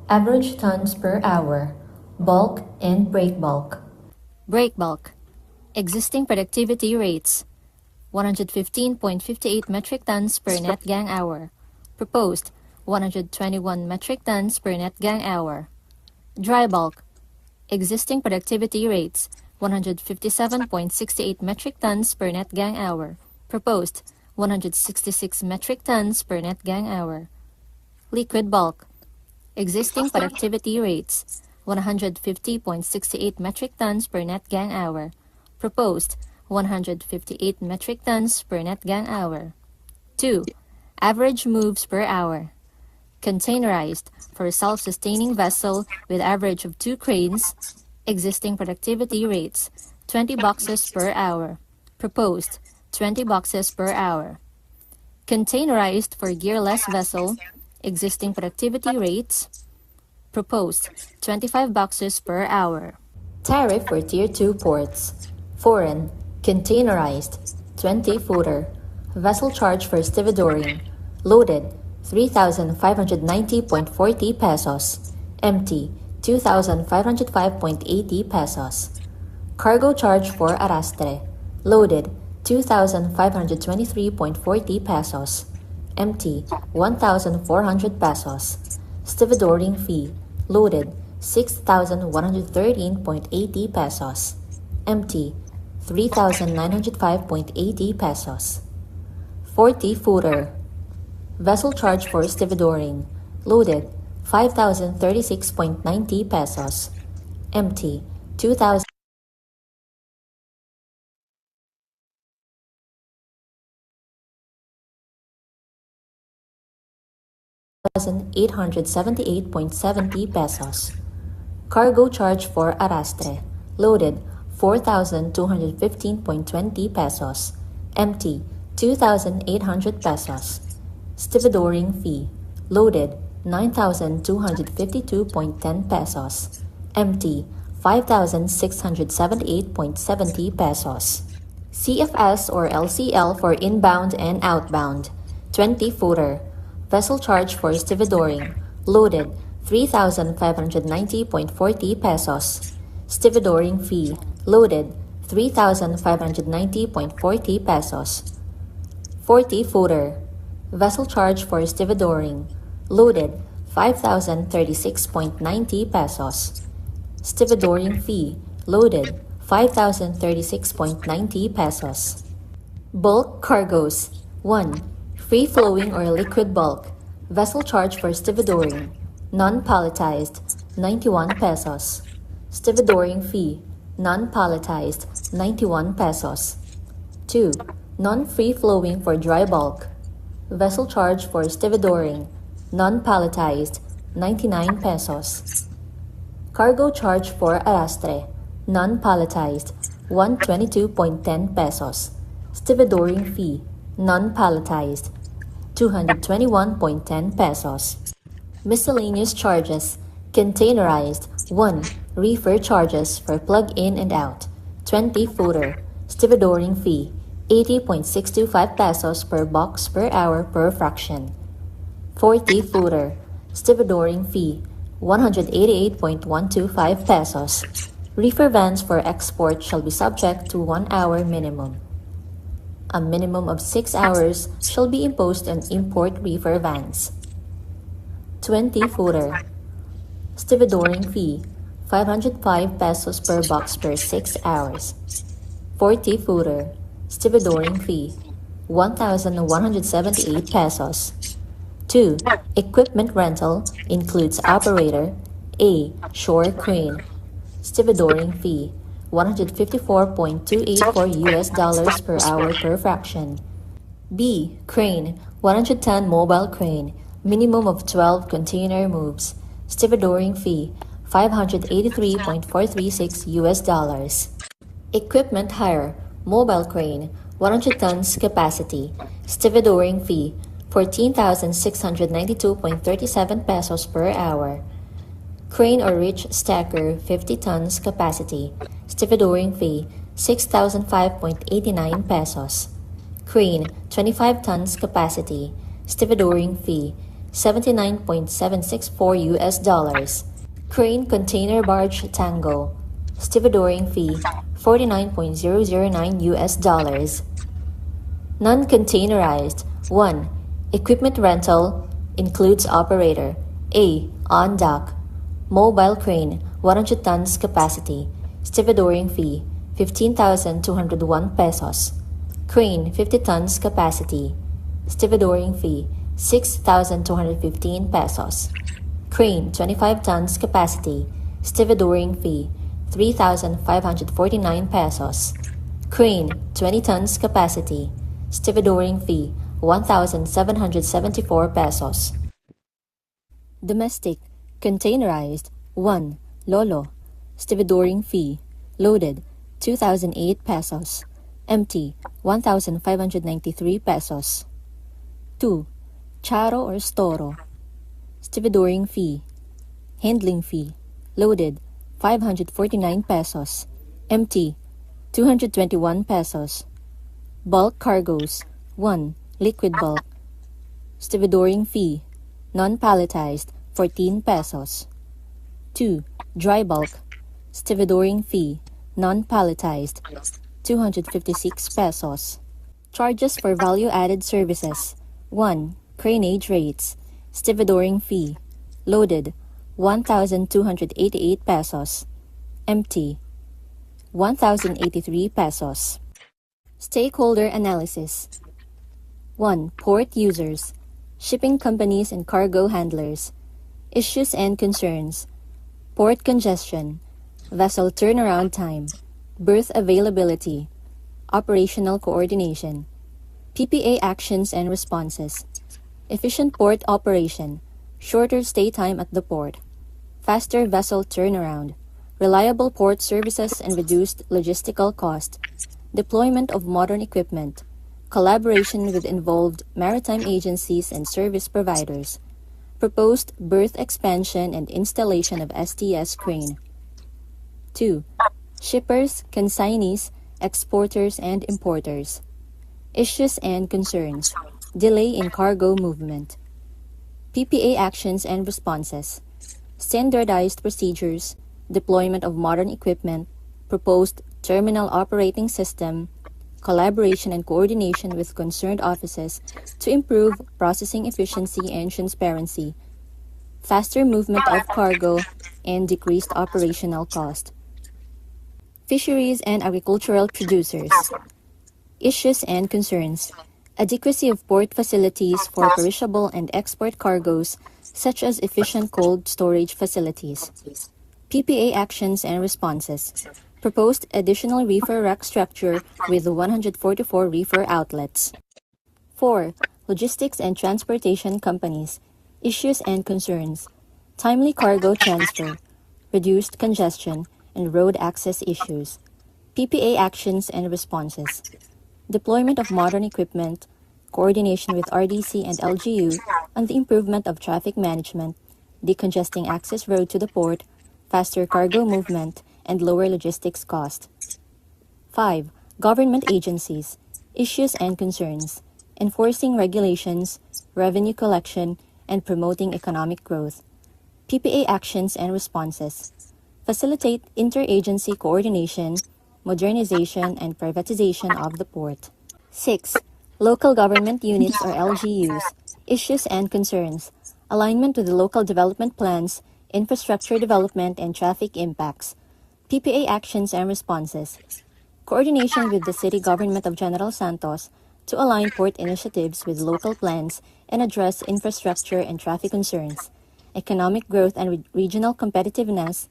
Average tons per hour. Bulk and break bulk. Break bulk. Existing productivity rates. 115.58 metric tons per net gang hour. Proposed 121 metric tons per net gang hour. Dry bulk. Existing productivity rates 157.68 metric tons per net gang hour. Proposed 166 metric tons per net gang hour. Liquid bulk. Existing productivity rates 150.68 metric tons per net gang hour. Proposed 158 metric tons per net gang hour. 2. Average moves per hour. Containerized for self-sustaining vessel with average of 2 cranes. Existing productivity rates 20 boxes per hour. Proposed 20 boxes per hour. Containerized for gearless vessel. Existing productivity rates. Proposed 25 boxes per hour. Tariff for Tier 2 ports. Foreign. Containerized 20 footer. Vessel charge for stevedoring. Loaded 3,590.40 pesos. Empty, 2,505.80 pesos. Cargo charge for arrastre. Loaded, 2,523.40 pesos. Empty, 1,400 pesos. Stevedoring fee. Loaded, 6,113.80 pesos. Empty, 3,905.80 pesos. 40 footer. Vessel charge for stevedoring. Loaded, 5,036.90 pesos. Empty, 2,000. 878.70 pesos. Cargo charge for arrastre. Loaded, 4,215.20 pesos. Empty, 2,800 pesos. Stevedoring fee. Loaded, 9,252.10 pesos. Empty, 5,678.70 pesos. CFS or LCL for inbound and outbound. 20 footer. Vessel charge for stevedoring. Loaded, 3,590.40 pesos. Stevedoring fee. Loaded, 3,590.40 pesos. 40 footer. Vessel charge for stevedoring. Loaded, 5,036.90 pesos. Stevedoring fee. Loaded, 5,036.90 pesos. Bulk cargoes. 1. Free-flowing or liquid bulk. Vessel charge for stevedoring. Non-palletized, 91 pesos. Stevedoring fee. Non-palletized, 91 pesos. 2. Non-free-flowing for dry bulk. Vessel charge for stevedoring. Non-palletized, 99 pesos. Cargo charge for arrastre. Non-palletized, 122.10 pesos. Stevedoring fee. Non-palletized, 221.10 pesos. Miscellaneous charges. Containerized. 1. Reefer charges for plug-in and out. 20 footer. Stevedoring fee. 80.625 pesos per box per hour per fraction. 40 footer. Stevedoring fee. 188.125 pesos. Reefer vans for export shall be subject to 1 hour minimum. A minimum of 6 hours shall be imposed on import reefer vans. 20 footer. Stevedoring fee, 505 pesos per box per 6 hours. 40 footer. Stevedoring fee, 1,178 pesos. 2. Equipment rental includes operator. A. Shore crane. Stevedoring fee, $154.284 per hour per fraction. B. Crane, 110 mobile crane, minimum of 12 container moves. Stevedoring fee, $583.436. Equipment hire, mobile crane, 100 tons capacity. Stevedoring fee, 14,692.37 pesos per hour. Crane or reach stacker, 50 tons capacity. Stevedoring fee, 6,005.89 pesos. Crane, 25 tons capacity. Stevedoring fee, $79.764. Crane container barge tango. Stevedoring fee, $49.009. Non-containerized. 1. Equipment rental includes operator. A. On dock. Mobile crane, 100 tons capacity. Stevedoring fee, 15,201 pesos. Crane, 50 tons capacity. Stevedoring fee, 6,215 pesos. Crane, 25 tons capacity. Stevedoring fee, 3,549 pesos. Crane, 20 tons capacity. Stevedoring fee, 1,774 pesos. Domestic. Containerized. 1. Lolo. Stevedoring fee. Loaded, 2,008 pesos. Empty, 1,593 pesos. 2. Charo or Storo. Stevedoring fee. Handling fee. Loaded, 549 pesos. Empty, 221 pesos. Bulk cargoes. 1. Liquid bulk. stevedoring fee, non-palletized, 14 pesos. 2. Dry bulk, stevedoring fee, non-palletized, 256 pesos. Charges for value-added services. 1. Cranage rates, stevedoring fee, loaded, 1,288 pesos. Empty, 1,083 pesos. Stakeholder analysis. 1. Port users, shipping companies and cargo handlers. Issues and concerns. Port congestion, vessel turnaround time, berth availability, operational coordination, PPA actions and responses, efficient port operation, shorter stay time at the port, faster vessel turnaround, reliable port services and reduced logistical cost, deployment of modern equipment, collaboration with involved maritime agencies and service providers, proposed berth expansion and installation of STS crane. 2. Shippers, consignees, exporters and importers. Issues and concerns. Delay in cargo movement. PPA actions and responses. Standardized procedures, deployment of modern equipment, proposed terminal operating system, collaboration and coordination with concerned offices to improve processing efficiency and transparency, faster movement of cargo, and decreased operational cost. Fisheries and agricultural producers. Issues and concerns. Adequacy of port facilities for perishable and export cargoes, such as efficient cold storage facilities. PPA actions and responses. Proposed additional reefer rack structure with 144 reefer outlets. 4. Logistics and transportation companies. Issues and concerns. Timely cargo transfer, reduced congestion, and road access issues. PPA actions and responses. Deployment of modern equipment, coordination with RDC and LGU on the improvement of traffic management, decongesting access road to the port, faster cargo movement, and lower logistics cost. 5. Government agencies. Issues and concerns. Enforcing regulations, revenue collection, and promoting economic growth. PPA actions and responses. Facilitate interagency coordination, modernization, and privatization of the port. 6. Local government units or LGUs. Issues and concerns. Alignment with the local development plans, infrastructure development, and traffic impacts. PPA actions and responses. Coordination with the city government of General Santos to align port initiatives with local plans and address infrastructure and traffic concerns, economic growth and regional competitiveness,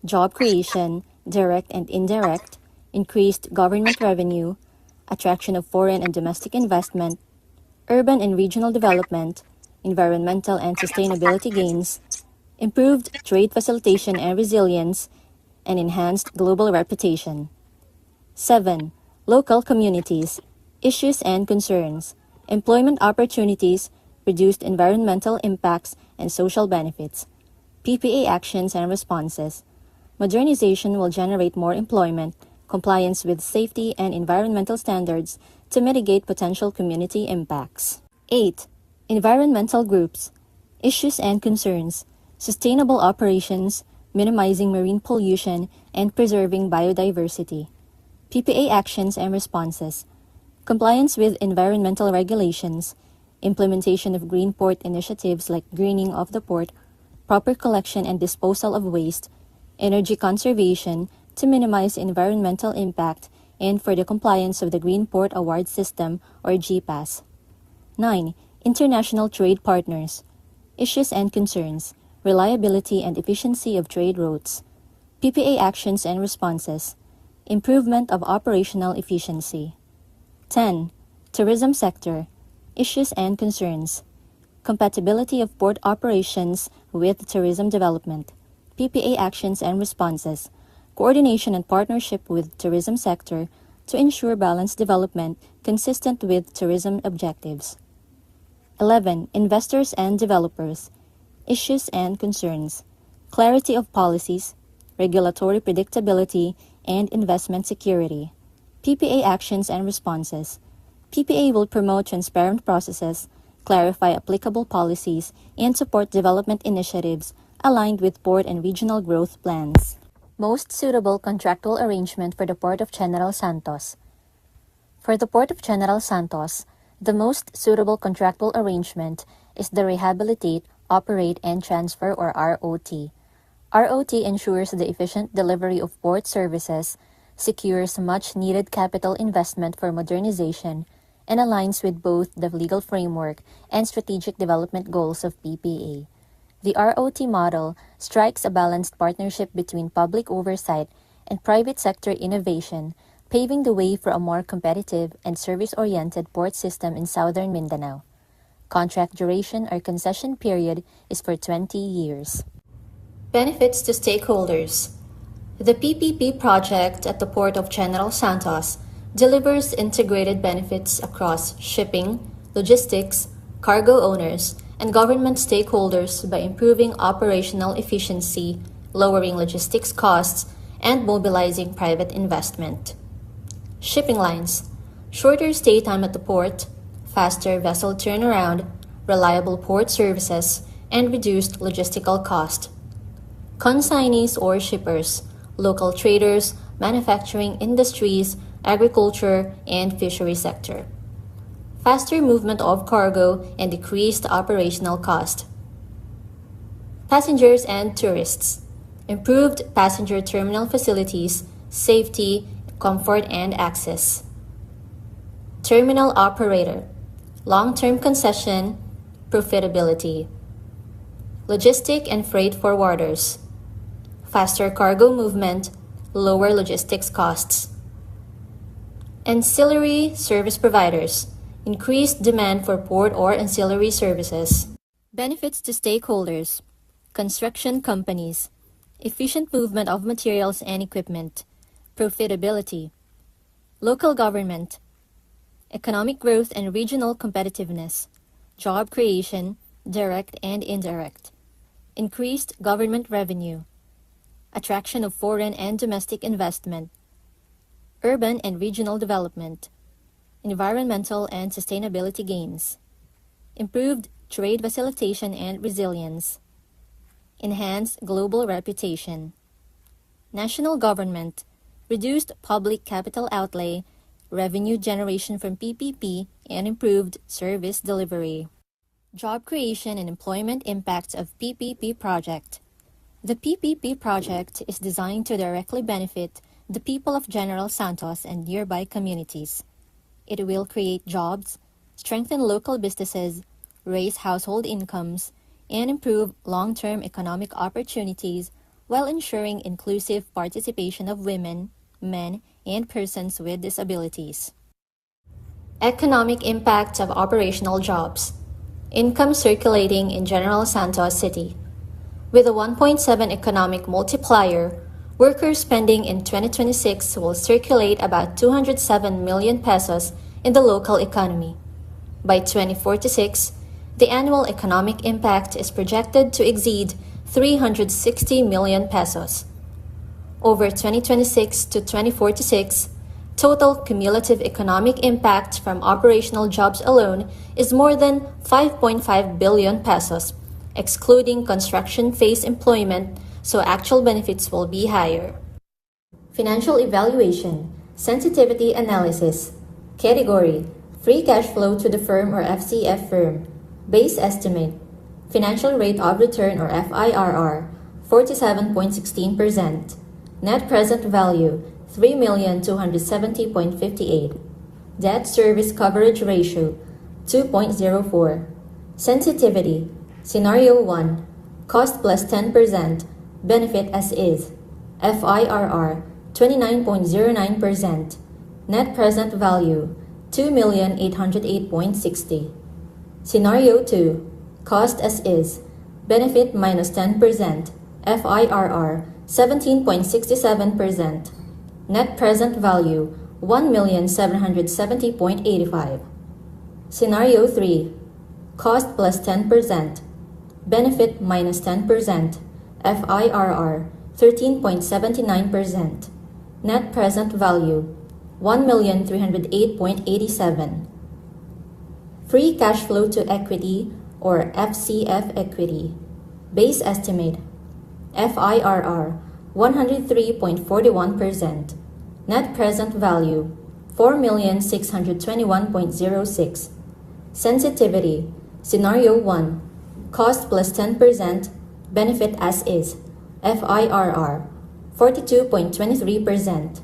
job creation, direct and indirect, increased government revenue, attraction of foreign and domestic investment, urban and regional development, environmental and sustainability gains, improved trade facilitation and resilience, and enhanced global reputation. 7. Local communities. Issues and concerns. Employment opportunities, reduced environmental impacts, and social benefits. PPA actions and responses. Modernization will generate more employment, compliance with safety and environmental standards to mitigate potential community impacts. 8. Environmental groups. Issues and concerns. Sustainable operations, minimizing marine pollution, and preserving biodiversity. PPA actions and responses. Compliance with environmental regulations, implementation of green port initiatives like greening of the port, proper collection and disposal of waste, energy conservation to minimize environmental impact, and for the compliance of the Green Port Award System or GPAS. 9. International trade partners. Issues and concerns. Reliability and efficiency of trade routes. PPA actions and responses. Improvement of operational efficiency. 10. Tourism sector. Issues and concerns. Compatibility of port operations with tourism development. PPA actions and responses. Coordination and partnership with tourism sector to ensure balanced development consistent with tourism objectives. 11. Investors and developers. Issues and concerns. Clarity of policies, regulatory predictability, and investment security. PPA actions and responses. PPA will promote transparent processes, clarify applicable policies, and support development initiatives aligned with port and regional growth plans. Most suitable contractual arrangement for the Port of General Santos. For the Port of General Santos, the most suitable contractual arrangement is the Rehabilitate, Operate, and Transfer or ROT. ROT ensures the efficient delivery of port services, secures much-needed capital investment for modernization, and aligns with both the legal framework and strategic development goals of PPA. The ROT model strikes a balanced partnership between public oversight and private sector innovation, paving the way for a more competitive and service-oriented port system in southern Mindanao. Contract duration or concession period is for 20 years. Benefits to stakeholders. The PPP project at the Port of General Santos delivers integrated benefits across shipping, logistics, cargo owners, and government stakeholders by improving operational efficiency, lowering logistics costs, and mobilizing private investment. Shipping lines, shorter stay time at the port, faster vessel turnaround, reliable port services, and reduced logistical cost. Consignees or shippers, local traders, manufacturing industries, agriculture, and fishery sector. Faster movement of cargo and decreased operational cost. Passengers and tourists, improved passenger terminal facilities, safety, comfort, and access. Terminal operator, long-term concession, profitability. Logistic and freight forwarders, faster cargo movement, lower logistics costs. Ancillary service providers, increased demand for port or ancillary services. Benefits to stakeholders, construction companies, efficient movement of materials and equipment, profitability, local government, economic growth and regional competitiveness, job creation, direct and indirect, increased government revenue, attraction of foreign and domestic investment, urban and regional development, environmental and sustainability gains, improved trade facilitation and resilience, enhanced global reputation, national government, reduced public capital outlay, revenue generation from PPP, and improved service delivery. Job creation and employment impacts of PPP project. The PPP project is designed to directly benefit the people of General Santos and nearby communities. It will create jobs, strengthen local businesses, raise household incomes, and improve long-term economic opportunities while ensuring inclusive participation of women, men, and persons with disabilities. Economic impact of operational jobs. Income circulating in General Santos City. With a 1.7 economic multiplier, worker spending in 2026 will circulate about 207 million pesos in the local economy. By 2046, the annual economic impact is projected to exceed 360 million pesos. Over 2026 to 2046, total cumulative economic impact from operational jobs alone is more than 5.5 billion pesos, excluding construction phase employment, so actual benefits will be higher. Financial evaluation, sensitivity analysis, category, free cash flow to the firm or FCF firm, base estimate, financial rate of return or FIRR, 47.16%, net present value, 3,270.58, debt service coverage ratio, 2.04, sensitivity, scenario 1, cost plus 10%, benefit as is, FIRR, 29.09%, net present value, 2,808.60. Scenario 2, cost as is, benefit minus 10%, FIRR, 17.67%, net present value, 1,770.85. Scenario 3, cost plus 10%, benefit minus 10%, FIRR, 13.79%, net present value, 1,308.87. Free cash flow to equity or FCF equity. Base estimate FIRR 103.41%. Net present value 4,621.06. Sensitivity Scenario 1. Cost plus 10%, benefit as is. FIRR 42.23%.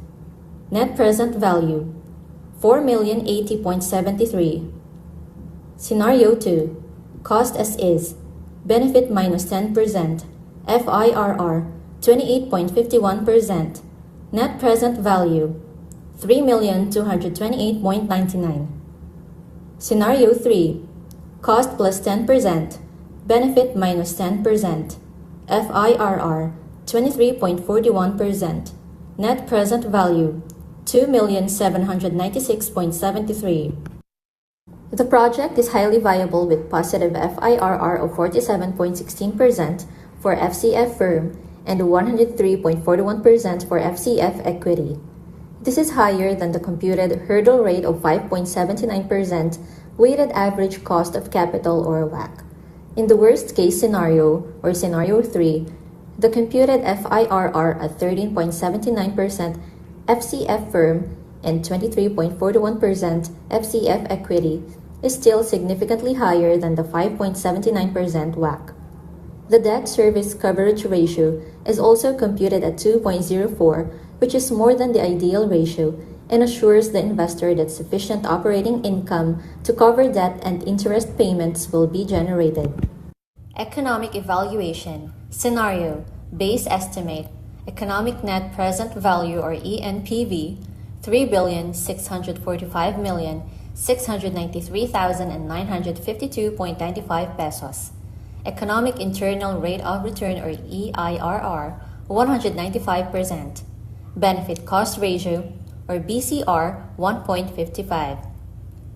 Net present value 4,080.73. Scenario 2. Cost as is. Benefit minus 10%. FIRR 28.51%. Net present value 3,228.99. Scenario 3. Cost plus 10%. Benefit minus 10%. FIRR 23.41%. Net present value 2,796.73. The project is highly viable with positive FIRR of 47.16% for FCF firm and 103.41% for FCF equity. This is higher than the computed hurdle rate of 5.79% weighted average cost of capital or WACC. In the worst case scenario, or scenario 3, the computed FIRR at 13.79% FCF firm and 23.41% FCF equity is still significantly higher than the 5.79% WACC. The debt service coverage ratio is also computed at 2.04, which is more than the ideal ratio and assures the investor that sufficient operating income to cover debt and interest payments will be generated. Economic evaluation Scenario Base estimate Economic net present value or ENPV 3,645,693,952.95 pesos. Economic internal rate of return or EIRR 195%. Benefit cost ratio or BCR 1.55.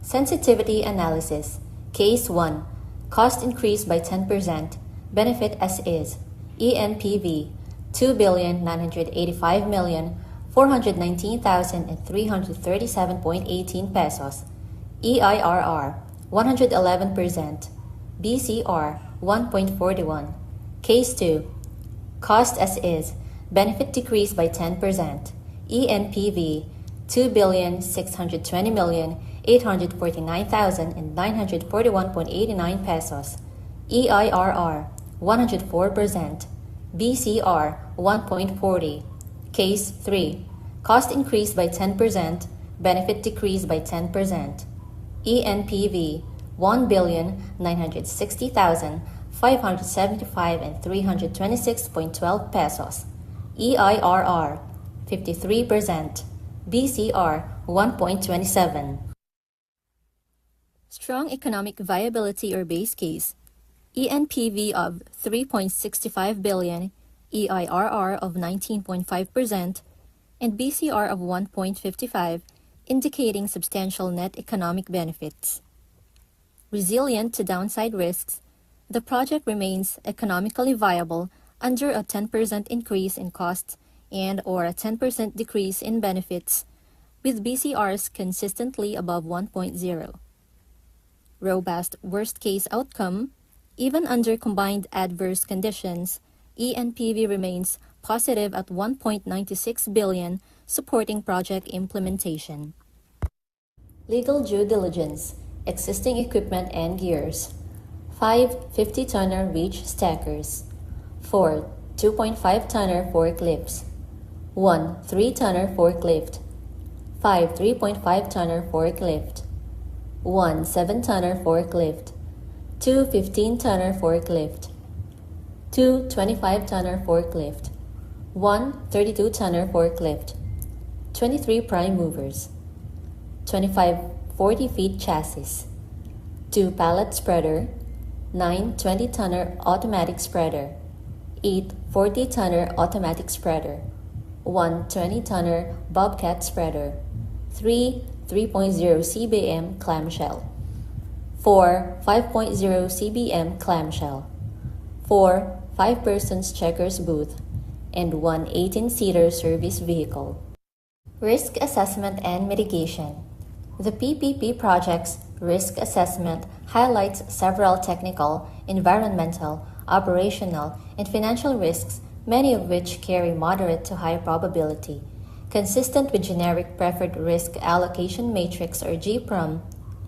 Sensitivity analysis Case 1. Cost increased by 10%. Benefit as is. ENPV 2,985,419,337.18 pesos. EIRR 111%. BCR 1.41. Case 2. Cost as is. Benefit decreased by 10%. ENPV 2,620,849,941.89 pesos. EIRR 104%. BCR 1.40. Case 3. Cost increased by 10%. Benefit decreased by 10%. ENPV 1,960,575 and 326.12 pesos. EIRR 53%. BCR 1.27. Strong economic viability or base case. ENPV of 3.65 billion, EIRR of 19.5%, and BCR of 1.55, indicating substantial net economic benefits. Resilient to downside risks, the project remains economically viable under a 10% increase in costs and or a 10% decrease in benefits, with BCRs consistently above 1.0. Robust worst-case outcome, even under combined adverse conditions, ENPV remains positive at 1.96 billion, supporting project implementation. Legal due diligence, existing equipment and gears. 5 50-tonner reach stackers. 4 2.5-tonner forklifts. 1 3-tonner forklift. 5 3.5-tonner forklift. 1 7-tonner forklift. 2 15-tonner forklift. 2 25-tonner forklift. 1 32-tonner forklift. 23 prime movers. 25 40-feet chassis. 2 pallet spreader. 9 20-tonner automatic spreader. 8 40-tonner automatic spreader. 1 20-tonner bobcat spreader. 3 3.0 CBM clamshell. 4 5.0 CBM clamshell. 4 5-persons checkers booth. And 1 18-seater service vehicle. Risk assessment and mitigation. The PPP project's risk assessment highlights several technical, environmental, operational, and financial risks, many of which carry moderate to high probability. Consistent with generic preferred risk allocation matrix or GPRM,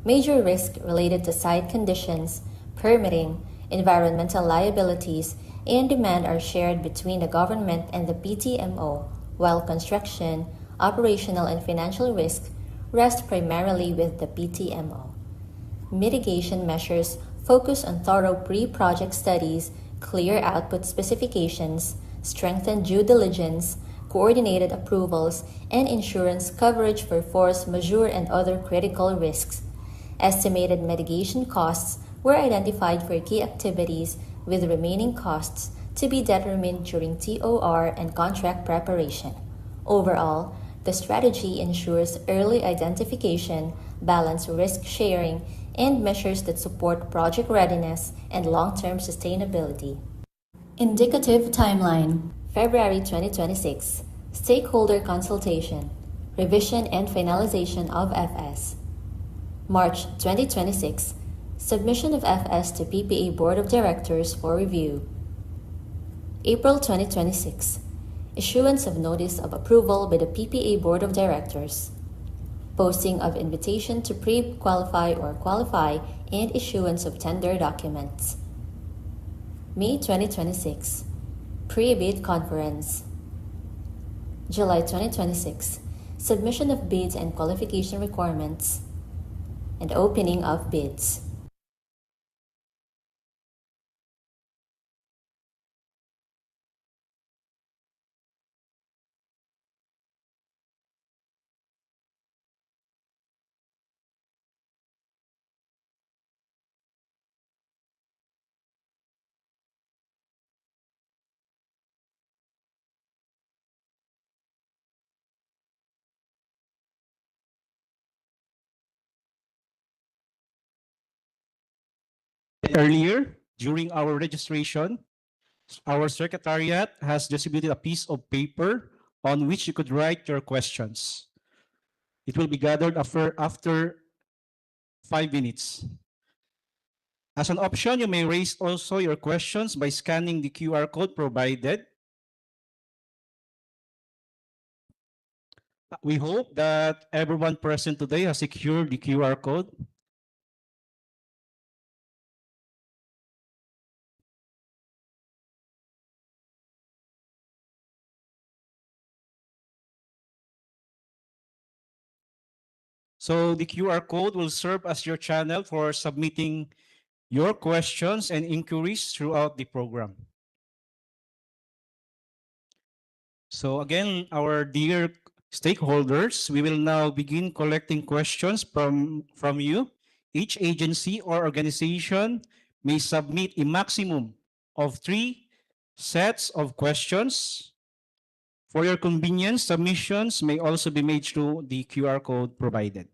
major risk related to site conditions, permitting, environmental liabilities, and demand are shared between the government and the PTMO, while construction, operational, and financial risk rest primarily with the PTMO. Mitigation measures focus on thorough pre-project studies, clear output specifications, strengthened due diligence, coordinated approvals, and insurance coverage for force majeure and other critical risks. Estimated mitigation costs were identified for key activities, with remaining costs to be determined during TOR and contract preparation. Overall, the strategy ensures early identification, balanced risk sharing, and measures that support project readiness and long-term sustainability. Indicative timeline: February 2026, Stakeholder Consultation, Revision and Finalization of FS. March 2026, Submission of FS to PPA Board of Directors for review. April 2026, Issuance of Notice of Approval by the PPA Board of Directors. Posting of invitation to pre-qualify or qualify and issuance of tender documents. May 2026, Pre-bid Conference. July 2026, Submission of bids and qualification requirements, and opening of bids. Earlier, during our registration, our secretariat has distributed a piece of paper on which you could write your questions. It will be gathered after 5 minutes. As an option, you may raise also your questions by scanning the QR code provided. We hope that everyone present today has secured the QR code. So the QR code will serve as your channel for submitting your questions and inquiries throughout the program. So again, our dear stakeholders, we will now begin collecting questions from you. Each agency or organization may submit a maximum of 3 sets of questions. For your convenience, submissions may also be made through the QR code provided.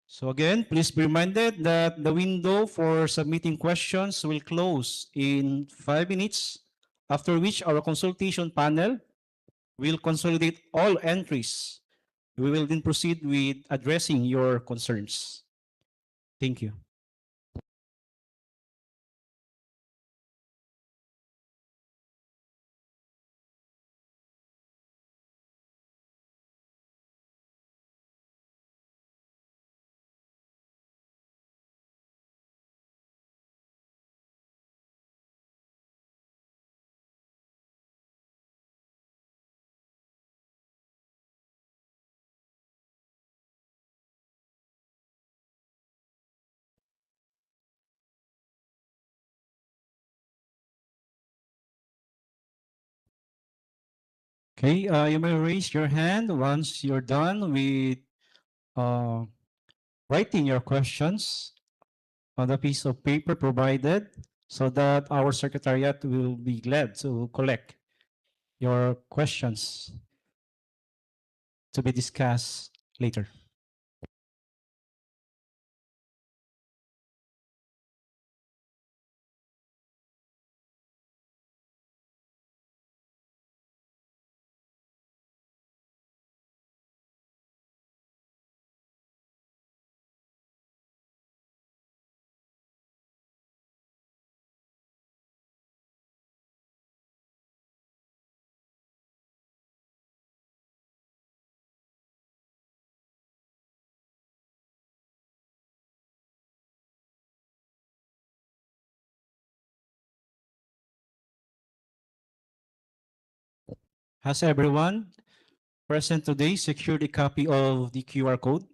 So again, please be reminded that the window for submitting questions will close in 5 minutes, after which our consultation panel will consolidate all entries. We will then proceed with addressing your concerns. Thank you. Okay, you may raise your hand once you're done with writing your questions on the piece of paper provided, so that our secretariat will be glad to collect your questions to be discussed later. Has everyone present today secured a copy of the QR code?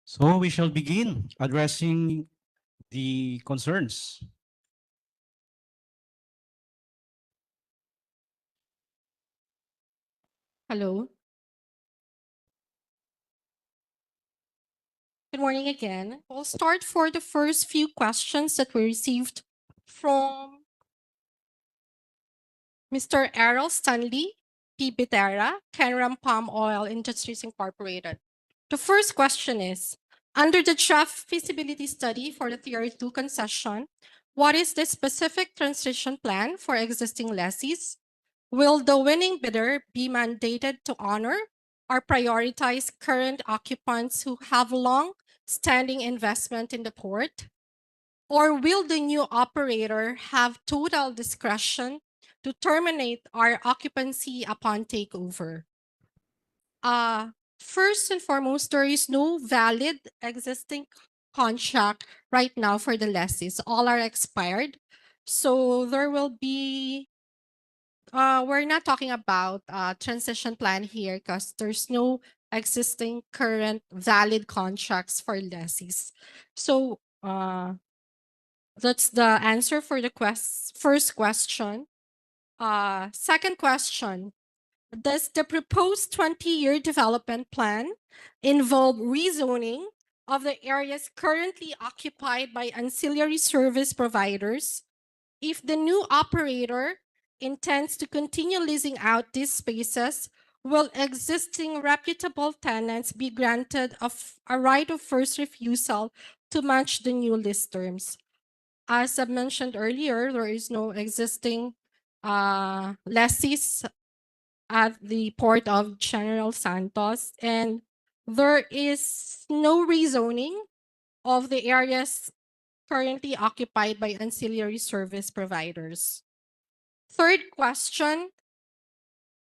So we shall begin addressing the concerns. Hello. Good morning again. We'll start for the first few questions that we received from Mr. Errol Stanley, P. Bitera, Canram Palm Oil Industries Incorporated. The first question is, under the draft feasibility study for the Tier 2 concession, what is the specific transition plan for existing lessees? Will the winning bidder be mandated to honor or prioritize current occupants who have long-standing investment in the port? Or will the new operator have total discretion to terminate our occupancy upon takeover? First and foremost, there is no valid existing contract right now for the lessees. All are expired. So there will be, we're not talking about transition plan here because there's no existing current valid contracts for lessees. So that's the answer for the first question. Second question, does the proposed 20-year development plan involve rezoning of the areas currently occupied by ancillary service providers? If the new operator intends to continue leasing out these spaces, will existing reputable tenants be granted a right of first refusal to match the new lease terms? As I mentioned earlier, there is no existing lessees at the port of General Santos, and there is no rezoning of the areas currently occupied by ancillary service providers. Third question,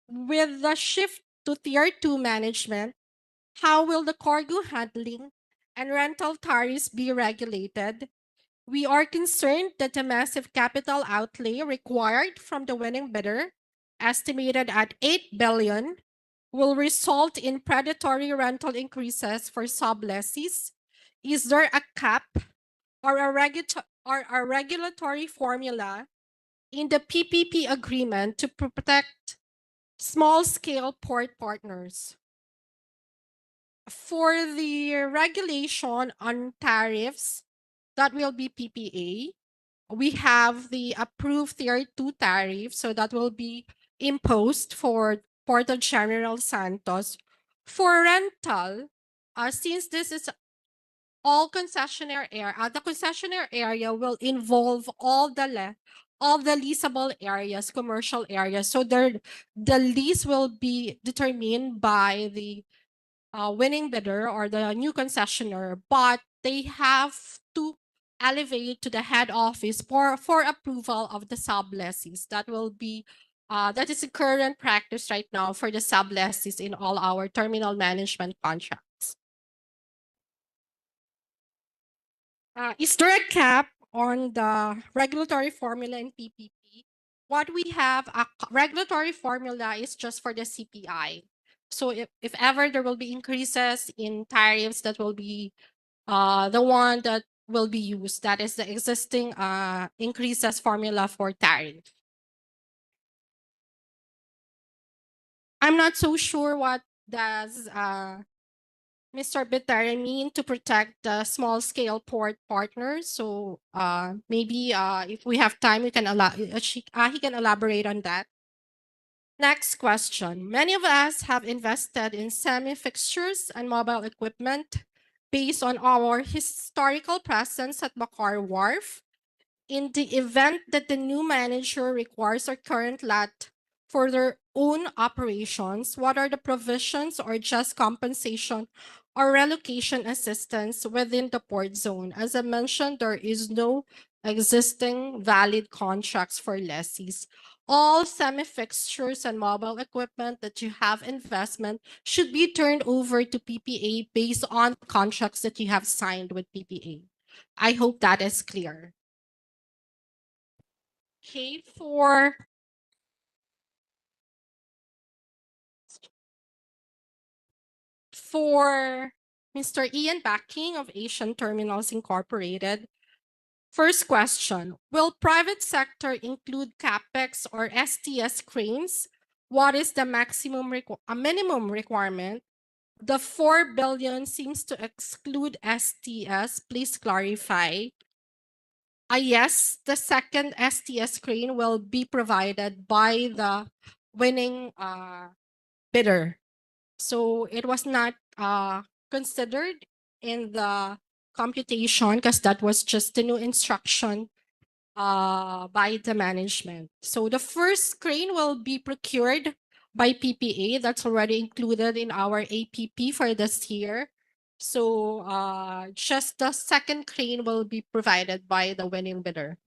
with the shift to Tier 2 management, how will the cargo handling and rental tariffs be regulated? We are concerned that the massive capital outlay required from the winning bidder, estimated at 8 billion, will result in predatory rental increases for sublessees. Is there a cap or a regulatory formula in the PPP agreement to protect small-scale port partners? For the regulation on tariffs, that will be PPA. We have the approved Tier 2 tariff, so that will be imposed for Port of General Santos. For rental, since this is all concessionaire area, the concessionaire area will involve all the leasable areas, commercial areas. So the lease will be determined by the winning bidder or the new concessionaire, but they have to elevate to the head office for approval of the sublessees. That will be that is the current practice right now for the sublessees in all our terminal management contracts. Is there a cap on the regulatory formula in PPP? What we have, a regulatory formula is just for the CPI. So if ever there will be increases in tariffs, that will be the one that will be used, that is the existing increases formula for tariff. I'm not so sure what does Mr. Biteri mean to protect the small scale port partners. So maybe if we have time, we can he can elaborate on that. Next question. Many of us have invested in semi-fixtures and mobile equipment based on our historical presence at Bakar Wharf. In the event that the new manager requires our current lot for their own operations, what are the provisions or just compensation or relocation assistance within the port zone? As I mentioned, there is no existing valid contracts for lessees. All semi-fixtures and mobile equipment that you have investment should be turned over to PPA based on contracts that you have signed with PPA. I hope that is clear. Okay, for Mr. Ian Backing of Asian Terminals Incorporated, first question, will private sector include CapEx or STS cranes? What is the minimum requirement? The 4 billion seems to exclude STS. Please clarify. Yes, the second STS crane will be provided by the winning bidder. So it was not considered in the computation because that was just a new instruction by the management. So the first crane will be procured by PPA. That's already included in our APP for this year. So just the second crane will be provided by the winning bidder.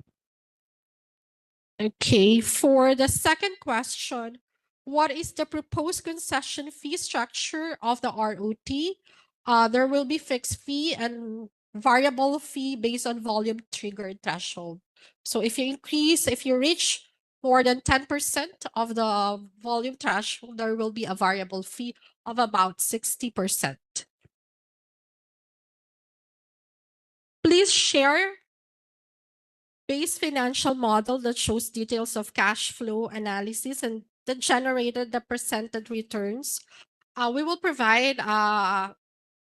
Okay, for the second question, what is the proposed concession fee structure of the ROT? There will be fixed fee and variable fee based on volume triggered threshold. So if you reach more than 10% of the volume threshold, there will be a variable fee of about 60%. Please share base financial model that shows details of cash flow analysis and that generated the percentage returns. We will provide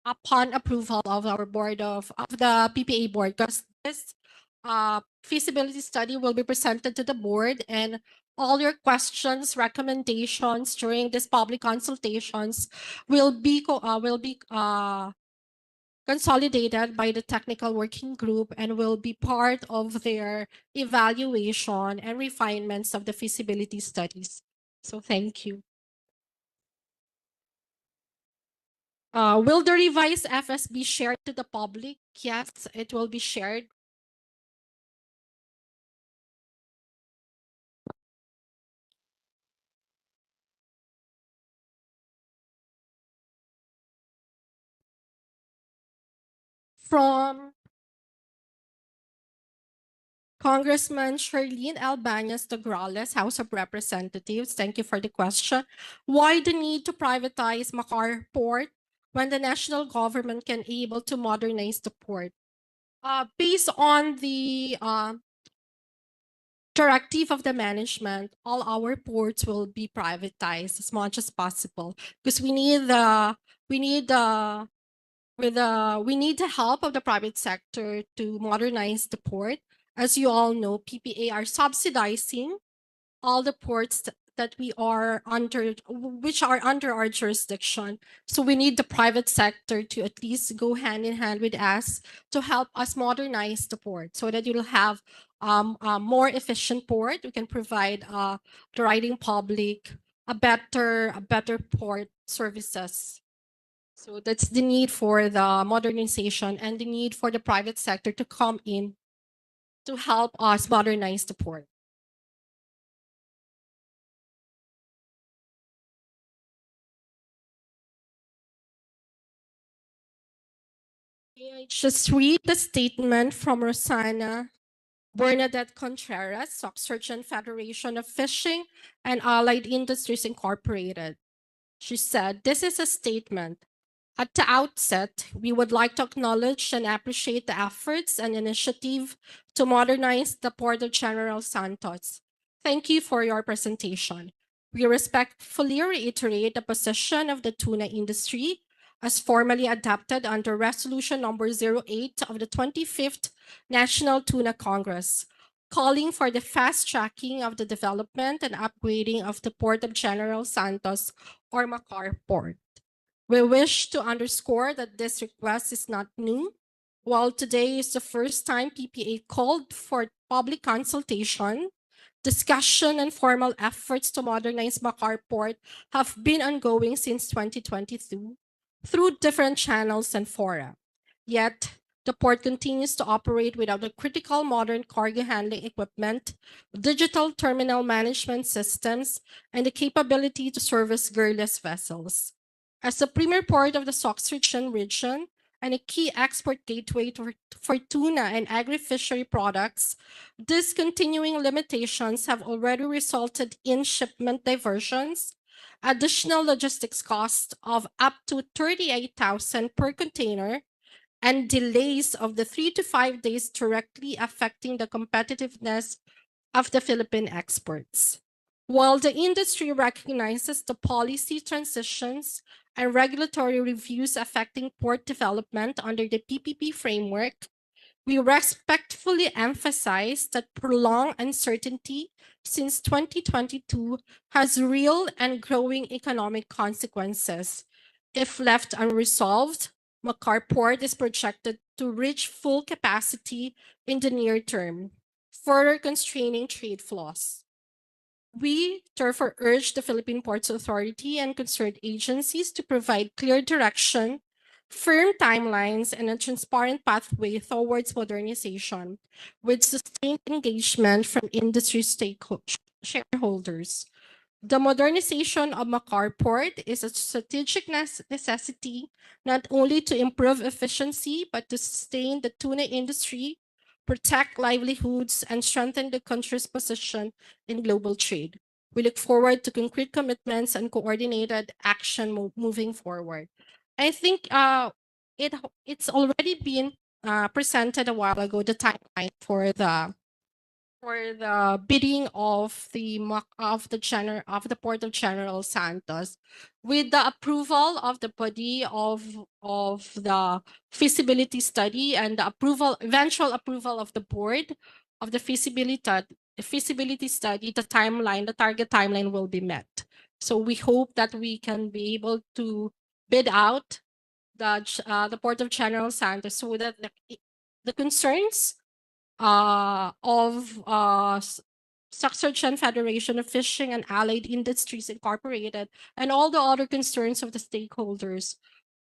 upon approval of our board of the PPA board, because this feasibility study will be presented to the board, and all your questions, recommendations during this public consultations will be consolidated by the technical working group and will be part of their evaluation and refinements of the feasibility studies. So thank you. Will the revised FS be shared to the public? Yes, it will be shared. From Congressman Charlene Albañez Grales, House of Representatives, thank you for the question. Why the need to privatize Makar Port when the national government can able to modernize the port? Based on the directive of the management, all our ports will be privatized as much as possible because we need the help of the private sector to modernize the port. As you all know, PPA are subsidizing all the ports that we are under, which are under our jurisdiction. So we need the private sector to at least go hand in hand with us to help us modernize the port so that you'll have a more efficient port. We can provide the riding public a better port services. So that's the need for the modernization and the need for the private sector to come in to help us modernize the port. I just read the statement from Rosana Bernadette Contreras, SOCSARGEN Federation of Fishing and Allied Industries Incorporated. She said, this is a statement. At the outset, we would like to acknowledge and appreciate the efforts and initiative to modernize the Port of General Santos. Thank you for your presentation. We respectfully reiterate the position of the tuna industry as formally adopted under Resolution number 08 of the 25th National Tuna Congress, calling for the fast tracking of the development and upgrading of the Port of General Santos or Macar Port. We wish to underscore that this request is not new. While today is the first time PPA called for public consultation, discussion and formal efforts to modernize Macar Port have been ongoing since 2022 through different channels and fora. Yet, the port continues to operate without the critical modern cargo handling equipment, digital terminal management systems, and the capability to service gearless vessels. As the premier port of the SOCSARGEN region and a key export gateway for tuna and agri-fishery products, these continuing limitations have already resulted in shipment diversions, additional logistics costs of up to 38,000 per container, and delays of the 3 to 5 days directly affecting the competitiveness of the Philippine exports. While the industry recognizes the policy transitions and regulatory reviews affecting port development under the PPP framework, we respectfully emphasize that prolonged uncertainty since 2022 has real and growing economic consequences. If left unresolved, Macar Port is projected to reach full capacity in the near term, further constraining trade flows. We therefore urge the Philippine Ports Authority and concerned agencies to provide clear direction, firm timelines, and a transparent pathway towards modernization with sustained engagement from industry shareholders. The modernization of Macar Port is a strategic necessity not only to improve efficiency but to sustain the tuna industry, protect livelihoods, and strengthen the country's position in global trade. We look forward to concrete commitments and coordinated action moving forward. I think it's already been presented a while ago, the timeline for the bidding of the Port of General Santos, with the approval of the body of the feasibility study and the eventual approval of the board of the feasibility study, the target timeline will be met. So we hope that we can be able to bid out the Port of General Santos so that the concerns of SOCSARGEN Federation of Fishing and Allied Industries Incorporated and all the other concerns of the stakeholders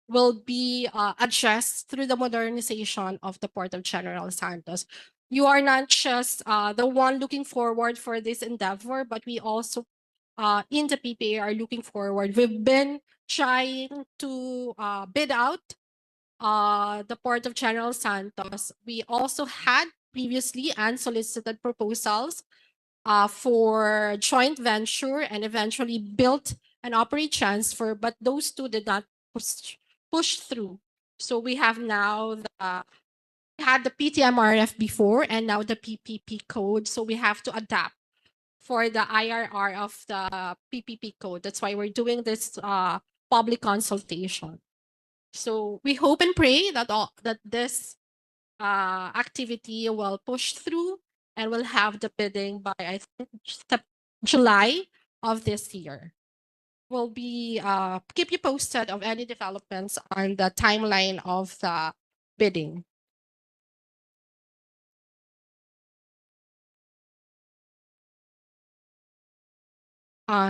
will be addressed through the modernization of the Port of General Santos. You are not just the one looking forward for this endeavor, but we also in the PPA are looking forward. We've been trying to bid out the Port of General Santos. We also had previously unsolicited proposals for joint venture and eventually built and operate transfer, but those two did not push through. So we have now had the PTMRF before and now the PPP code. So we have to adapt for the IRR of the PPP code. That's why we're doing this public consultation. So we hope and pray that this activity will push through and will have the bidding by I think July of this year. We'll be keep you posted of any developments on the timeline of the bidding.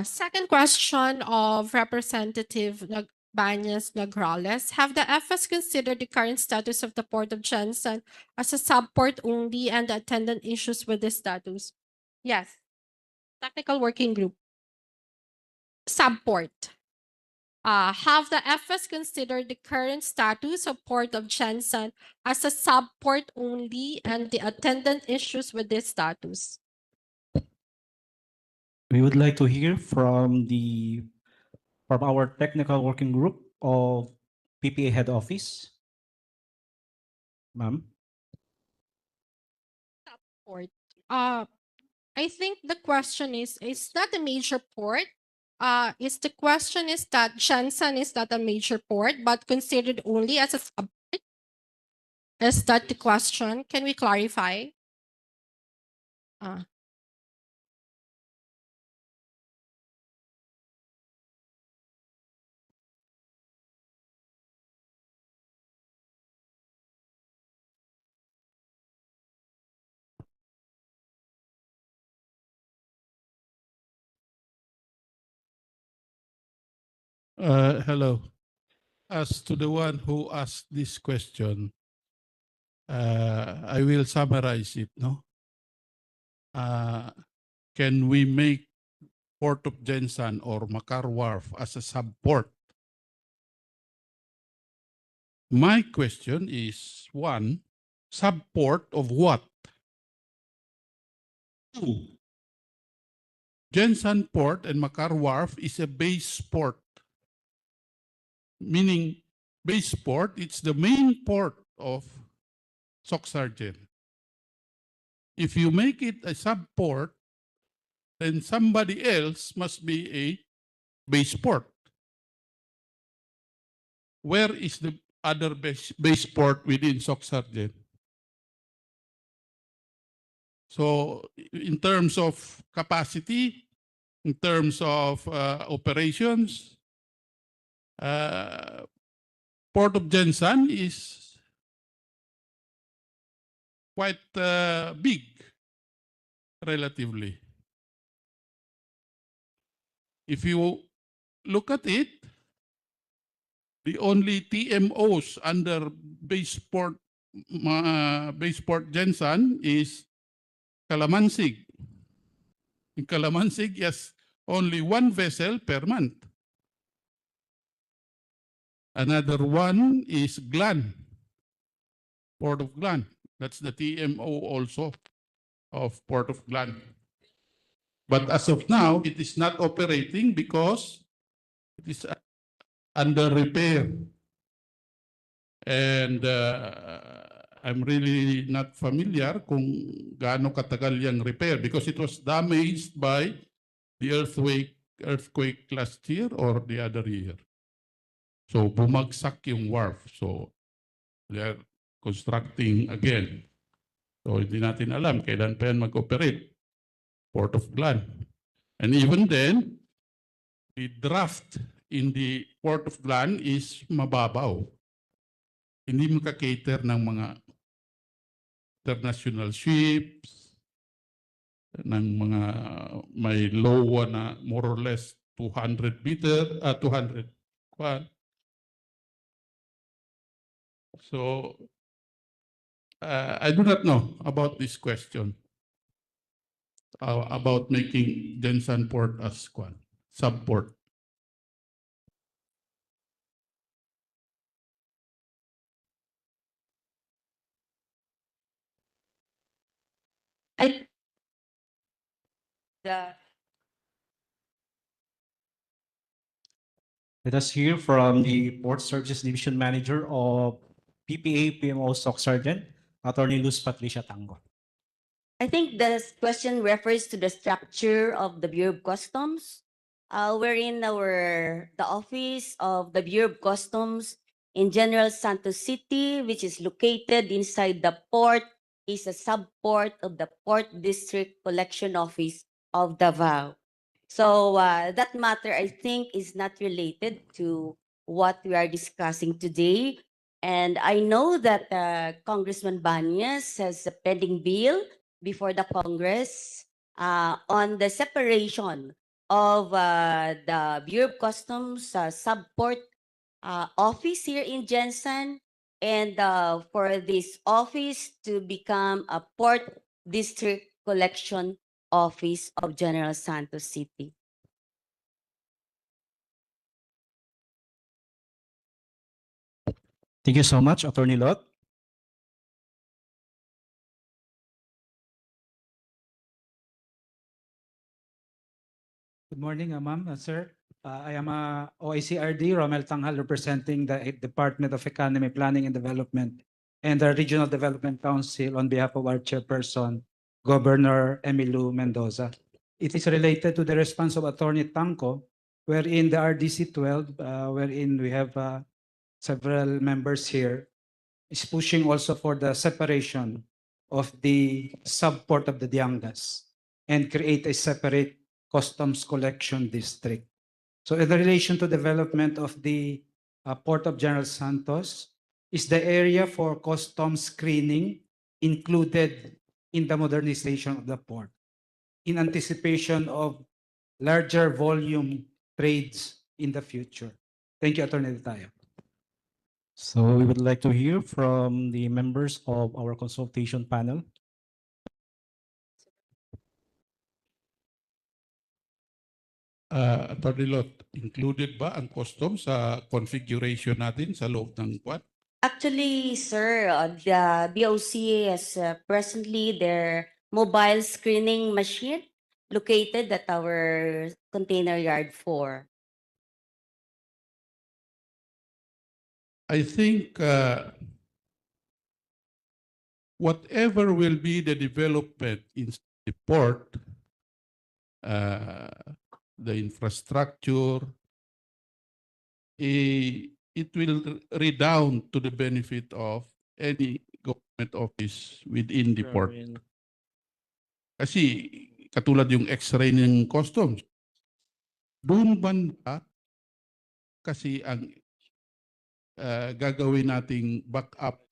Second question of Representative Banyas Nagrales. Have the FS considered the current status of the Port of Jensen as a subport only and the attendant issues with this status? Yes. Technical Working Group. Subport. Have the FS considered the current status of Port of Jensen as a subport only and the attendant issues with this status? We would like to hear from our technical working group of PPA Head Office. Ma'am. Port. I think the question is that a major port? Is the question is that Shenzhen is not a major port, but considered only as a sub-port? Is that the question? Can we clarify? Uh, Hello. As to the one who asked this question, I will summarize it. No, can we make Port of Jensan or Makar Wharf as a subport? My question is, one, subport of what? Two, Jensan Port and Makar Wharf is a base port. Meaning, base port, it's the main port of SOCSARGEN. If you make it a subport, then somebody else must be a base port. Where is the other base port within SOCSARGEN? So in terms of capacity, in terms of operations, Port of Jensan is quite big relatively. If you look at it, the only TMOs under Baseport Jensan is Calamansig. In Calamansig, yes, only one vessel per month. Another one is Glan, Port of Glan. That's the TMO also of Port of Glan. But as of now, it is not operating because it is under repair. And I'm really not familiar kung gaano katagal yung repair because it was damaged by the earthquake last year or the other year. So bumagsak yung wharf. So they are constructing again. So hindi natin alam kailan pa yan mag-operate. Port of Glan. And even then, the draft in the Port of Glan is mababaw. Hindi maka-cater ng mga international ships, ng mga may low na more or less 200 meter, 200 kwan. So, I do not know about this question. About making Jensan Port as kwan, subport. Let us hear from the Port Services Division Manager of PPA PMO SOCSARGEN, Attorney Luz Patricia Tango. I think this question refers to the structure of the Bureau of Customs, wherein the office of the Bureau of Customs in General Santos City, which is located inside the port, is a subport of the Port District Collection Office of Davao. So that matter, I think, is not related to what we are discussing today. And I know that Congressman Banyas has a pending bill before the Congress on the separation of the Bureau of Customs subport office here in Jensen and for this office to become a port district collection office of General Santos City. Thank you so much, Attorney Lot. Good morning, ma'am, sir. I am OICRD, Romel Tanghal, representing the Department of Economy, Planning and Development and the Regional Development Council on behalf of our chairperson, Governor Emilu Mendoza. It is related to the response of Attorney Tanco, wherein the RDC 12, wherein we have several members here, is pushing also for the separation of the subport of the Diangas and create a separate customs collection district. So in relation to development of the Port of General Santos, is the area for customs screening included in the modernization of the port in anticipation of larger volume trades in the future? Thank you, Attorney Tayo. So we would like to hear from the members of our consultation panel. Attorney Lot, included ba ang customs sa configuration natin sa loob ng quad? Actually, sir, the BOC has presently their mobile screening machine located at our container yard 4. I think whatever will be the development in the port, the infrastructure, it will redound to the benefit of any government office within the port. Kasi katulad yung X-ray ng customs, doon banda kasi ang gagawin nating backup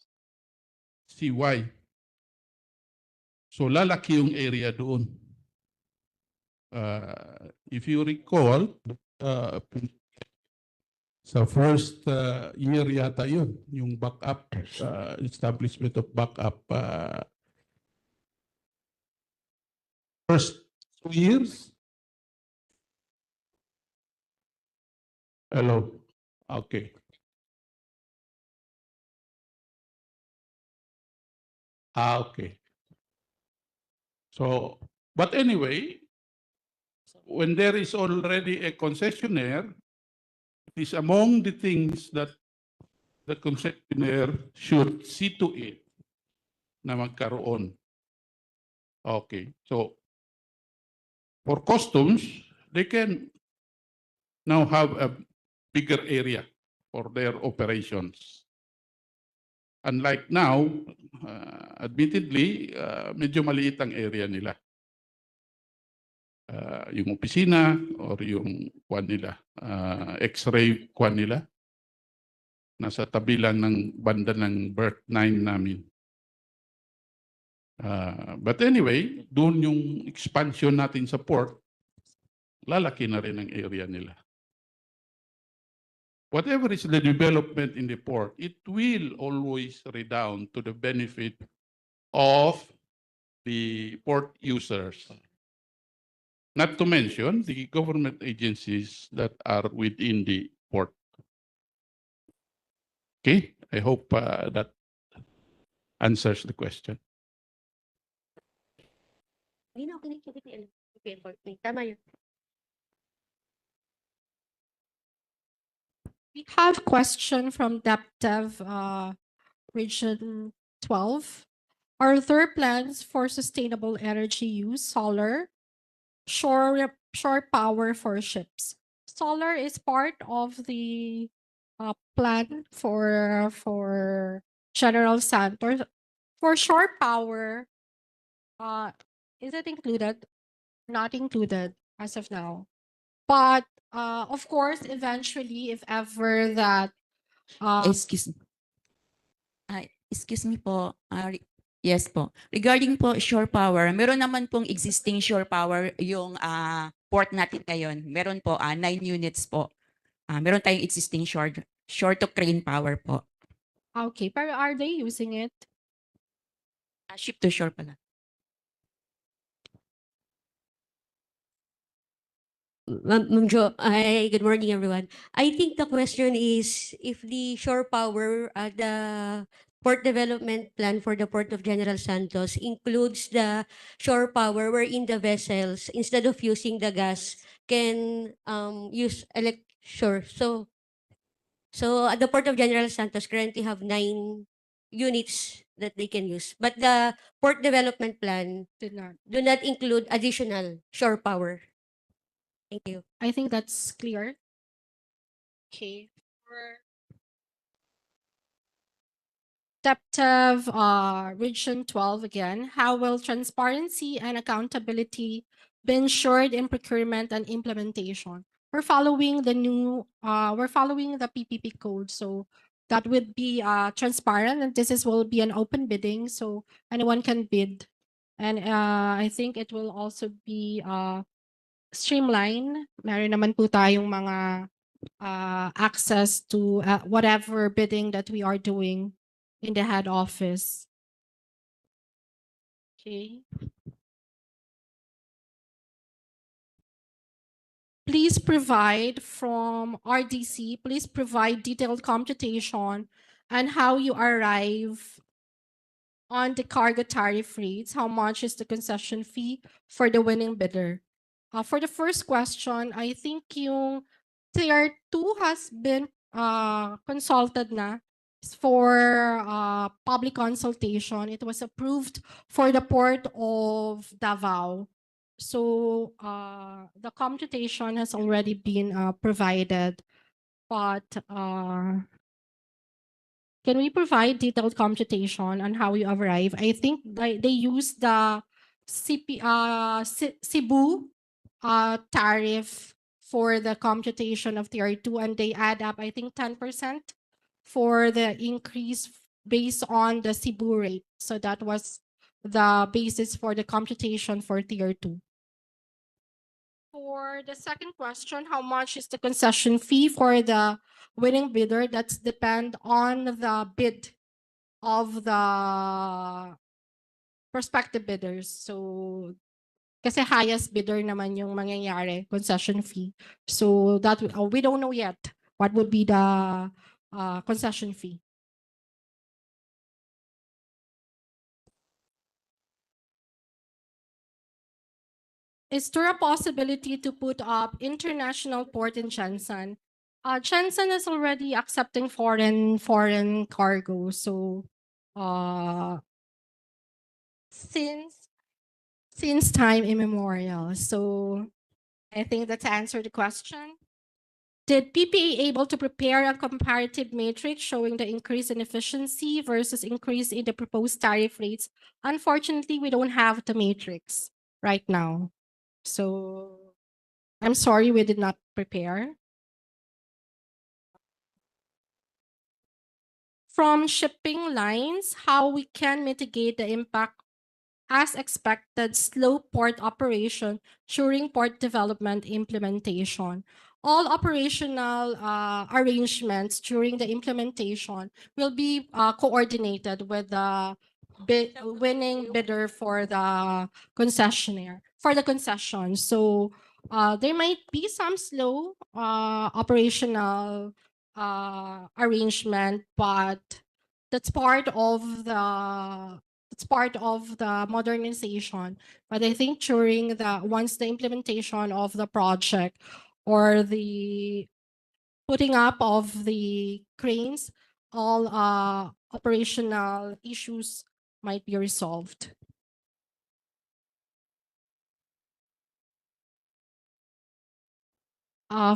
CY. So lalaki yung area doon. If you recall, sa first year yata yun, yung backup, establishment of backup. First 2 years? Hello? Okay. Okay. So, but anyway, when there is already a concessionaire, it is among the things that the concessionaire should see to it na magkaroon. Okay. So, for customs, they can now have a bigger area for their operations. Unlike now, admittedly, medyo maliit ang area nila. Yung opisina or yung kwan nila, X-ray kwan nila, nasa tabi lang ng banda ng Berth 9 namin. But anyway, doon yung expansion natin sa port, lalaki na rin ang area nila. Whatever is the development in the port, it will always redound to the benefit of the port users. Not to mention the government agencies that are within the port. Okay, I hope that answers the question. We have question from DepDev Region 12. Are there plans for sustainable energy use, solar, shore power for ships? Solar is part of the plan for General Santos. For shore power, is it included? Not included as of now. But of course, eventually, if ever that Excuse excuse me po. Yes po. Regarding po shore power, meron naman pong existing shore power yung port natin ngayon. Meron po 9 units po. Meron tayong existing shore to crane power po. okay, pero are they using it? Ship to shore pala. Ma'am Jo, good morning, everyone. I think the question is if the shore power, the port development plan for the Port of General Santos includes the shore power wherein the vessels, instead of using the gas, can use sure. So at the Port of General Santos currently have 9 units that they can use. But the port development plan do not include additional shore power. Thank you. I think that's clear. Okay. For Adaptive Region 12 again, how will transparency and accountability be ensured in procurement and implementation? We're following the PPP code, so that would be transparent, and will be an open bidding, so anyone can bid. And I think it will also be streamline. Meron naman po tayong mga access to whatever bidding that we are doing in the head office. Okay. Please provide from RDC, please provide detailed computation and how you arrive on the cargo tariff rates. How much is the concession fee for the winning bidder? For the first question, I think yung Tier 2 has been consulted na for public consultation. It was approved for the Port of Davao. So the computation has already been provided, but can we provide detailed computation on how you arrive? I think they use the Cebu tariff for the computation of Tier 2, and they add up, I think, 10% for the increase based on the Cebu rate. So that was the basis for the computation for Tier 2. For the second question, how much is the concession fee for the winning bidder? That's depend on the bid of the prospective bidders. So kasi highest bidder naman yung mangyayari, concession fee. So that we don't know yet what would be the concession fee. Is there a possibility to put up international port in Shenzhen? Shenzhen is already accepting foreign cargo. So since time immemorial. So I think that's answered the question. Did PPA able to prepare a comparative matrix showing the increase in efficiency versus increase in the proposed tariff rates? Unfortunately, we don't have the matrix right now. So I'm sorry we did not prepare. From shipping lines, how we can mitigate the impact as expected slow port operation during port development implementation. All operational arrangements during the implementation will be coordinated with the winning bidder for the concessionaire, for the concession. So there might be some slow operational arrangement, but that's part of the modernization. But I think during once the implementation of the project or the putting up of the cranes, all operational issues might be resolved.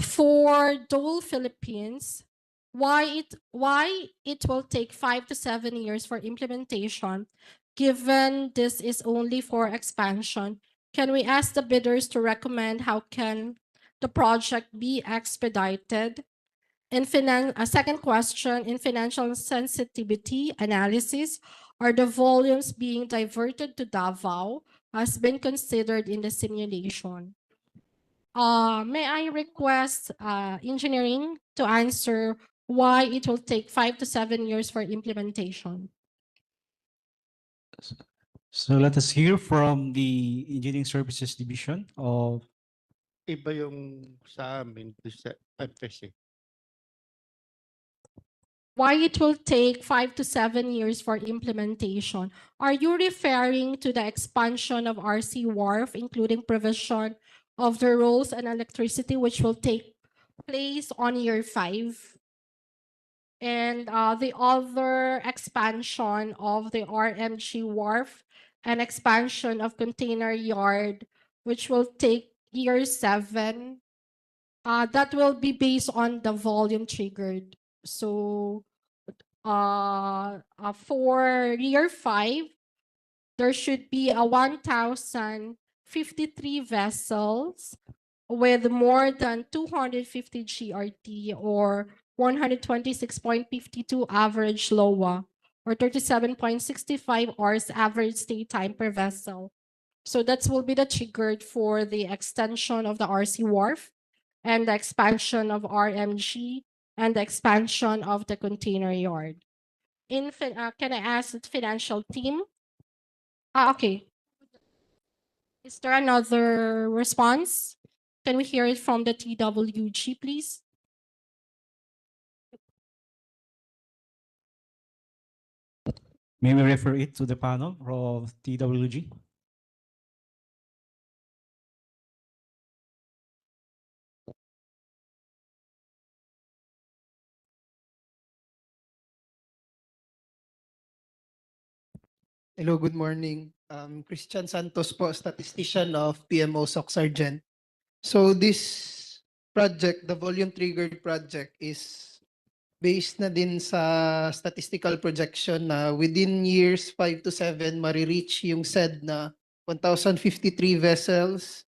For Dole Philippines, why it will take 5 to 7 years for implementation, given this is only for expansion? Can we ask the bidders to recommend how can the project be expedited? In second question, in financial sensitivity analysis, are the volumes being diverted to Davao has been considered in the simulation? May I request engineering to answer why it will take 5 to 7 years for implementation? So let us hear from the Engineering Services Division of Iba yung sa amin sa FSA. Why it will take 5 to 7 years for implementation? Are you referring to the expansion of RC Wharf, including provision of the roads and electricity, which will take place on year 5. And the other expansion of the RMG wharf and expansion of container yard, which will take year 7. That will be based on the volume triggered. So for year 5, there should be a 1,053 vessels with more than 250 GRT or 126.52 average LOA or 37.65 hours average stay time per vessel. So that will be the triggered for the extension of the RC wharf and the expansion of RMG and the expansion of the container yard. Can I ask the financial team? Okay. Is there another response? Can we hear it from the TWG, please? May we refer it to the panel of TWG? Hello, good morning. Christian Santos po, statistician of PMO SOCSARGEN. So this project, the volume triggered project is based na din sa statistical projection na within years 5 to 7 marireach yung said na 1,053 vessels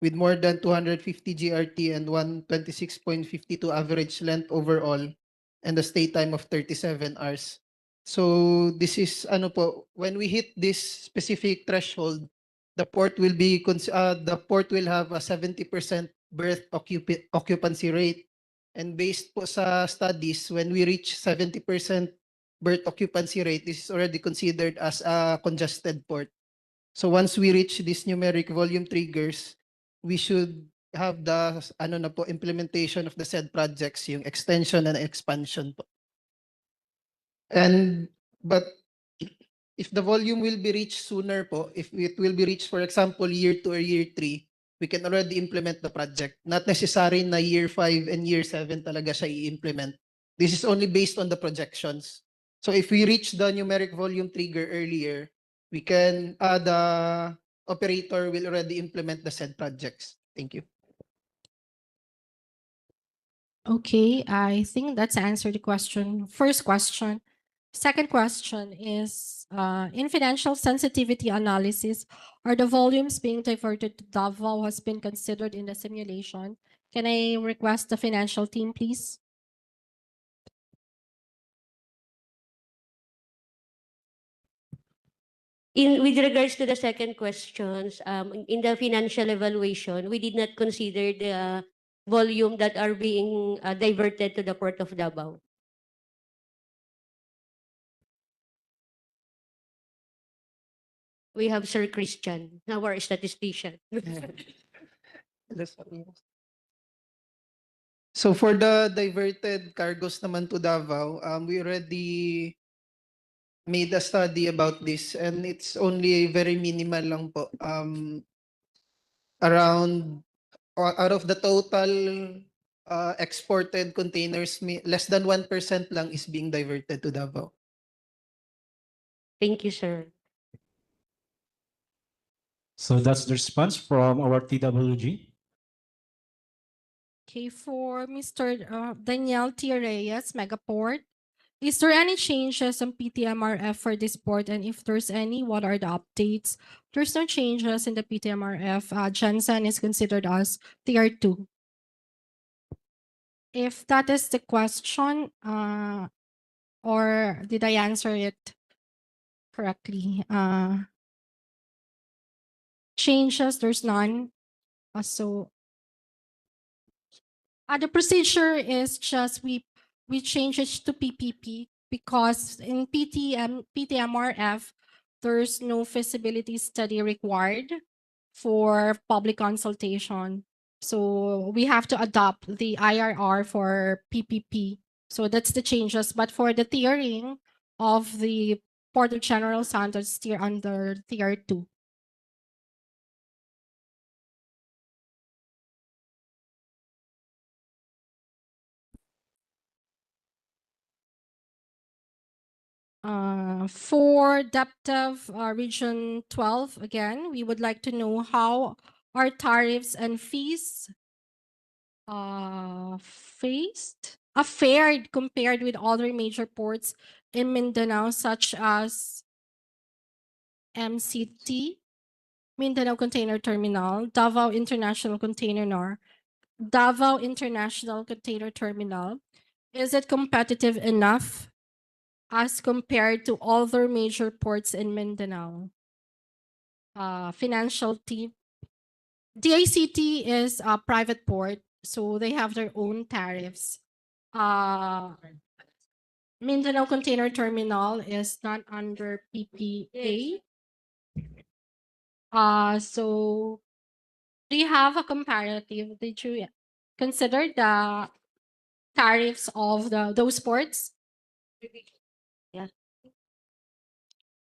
with more than 250 GRT and 126.52 average length overall and a stay time of 37 hours. So this is ano po, when we hit this specific threshold, the port will have a 70% berth occupancy rate. And based po sa studies, when we reach 70% berth occupancy rate, this is already considered as a congested port. So once we reach these numeric volume triggers, we should have the implementation of the said projects, yung extension and expansion po. But if the volume will be reached sooner po, if it will be reached, for example, year 2 or year 3, we can already implement the project. Not necessary na year 5 and year 7 talaga siya i-implement. This is only based on the projections. So if we reach the numeric volume trigger earlier, the operator will already implement the said projects. Thank you. Okay, I think that's answered the question. First question. Second question is, in financial sensitivity analysis, are the volumes being diverted to Davao has been considered in the simulation? Can I request the financial team, please? With regards to the second questions, in the financial evaluation, we did not consider the volume that are being diverted to the Port of Davao. We have Sir Christian, our statistician. So for the diverted cargos naman to Davao, we already made a study about this and it's only very minimal lang po. Out of the total exported containers, less than 1% lang is being diverted to Davao. Thank you, sir. So that's the response from our TWG. Okay, for Mr. Daniel T. Reyes, Megaport, is there any changes on PTMRF for this port? And if there's any, what are the updates? There's no changes in the PTMRF. Jensen is considered as Tier 2. If that is the question, or did I answer it correctly? Changes, there's none. The procedure is just we change it to PPP because in PTMRF, there's no feasibility study required for public consultation. So we have to adopt the IRR for PPP. So that's the changes. But for the tiering of the Port of General Santos, tier under Tier 2. For depth of Region 12, again, we would like to know how are tariffs and fees fared compared with other major ports in Mindanao, such as MCT, Mindanao Container Terminal, Davao International Container Terminal. Is it competitive enough as compared to other major ports in Mindanao? Financial team. DICT is a private port, so they have their own tariffs. Mindanao Container Terminal is not under PPA. So do you have a comparative? Did you consider the tariffs of those ports? Yeah.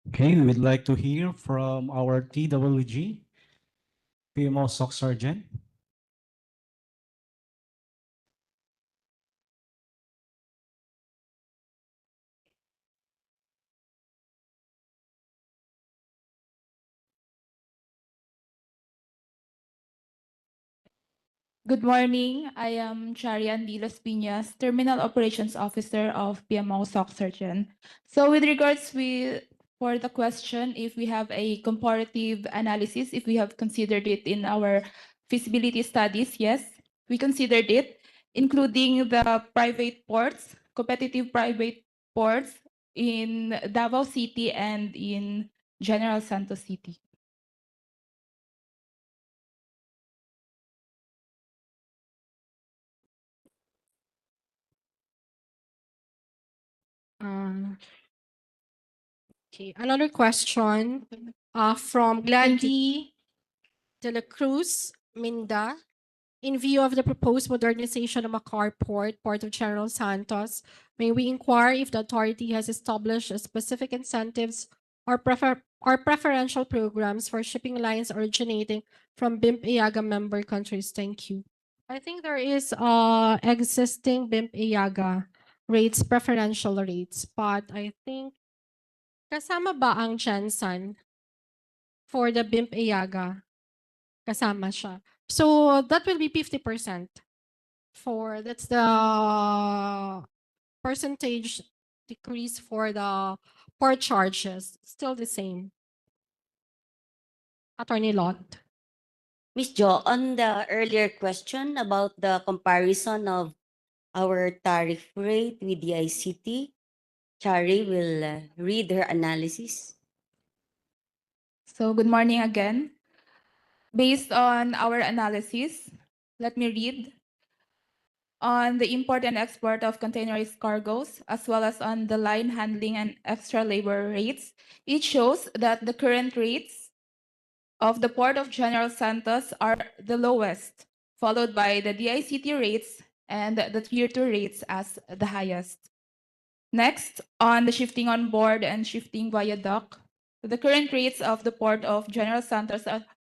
Okay, we would like to hear from our TWG, PMO SOCSARGEN. Good morning. I am Charian D. Las Piñas, Terminal Operations Officer of PMO SOCSARGEN. So with regards for the question, if we have a comparative analysis, if we have considered it in our feasibility studies, yes, we considered it, including the private ports, competitive private ports in Davao City and in General Santos City. Okay, another question from Gladys de la Cruz, Minda. In view of the proposed modernization of Macar Port, Port of General Santos, may we inquire if the authority has established specific incentives or preferential programs for shipping lines originating from BIMP-IAGA member countries? Thank you. I think there is existing BIMP-IAGA rates, preferential rates, but I think kasama ba ang Jensen for the BIMP-IAGA? Kasama siya. So that will be 50%. That's the percentage decrease for the port charges. Still the same. Attorney Lot. Miss Jo, on the earlier question about the comparison of our tariff rate with the ICT, Chari will read her analysis. So good morning again. Based on our analysis, let me read on the import and export of containerized cargoes, as well as on the line handling and extra labor rates. It shows that the current rates of the Port of General Santos are the lowest, followed by the DICT rates and the Tier 2 rates as the highest. Next, on the shifting on board and shifting via dock, the current rates of the Port of General Santos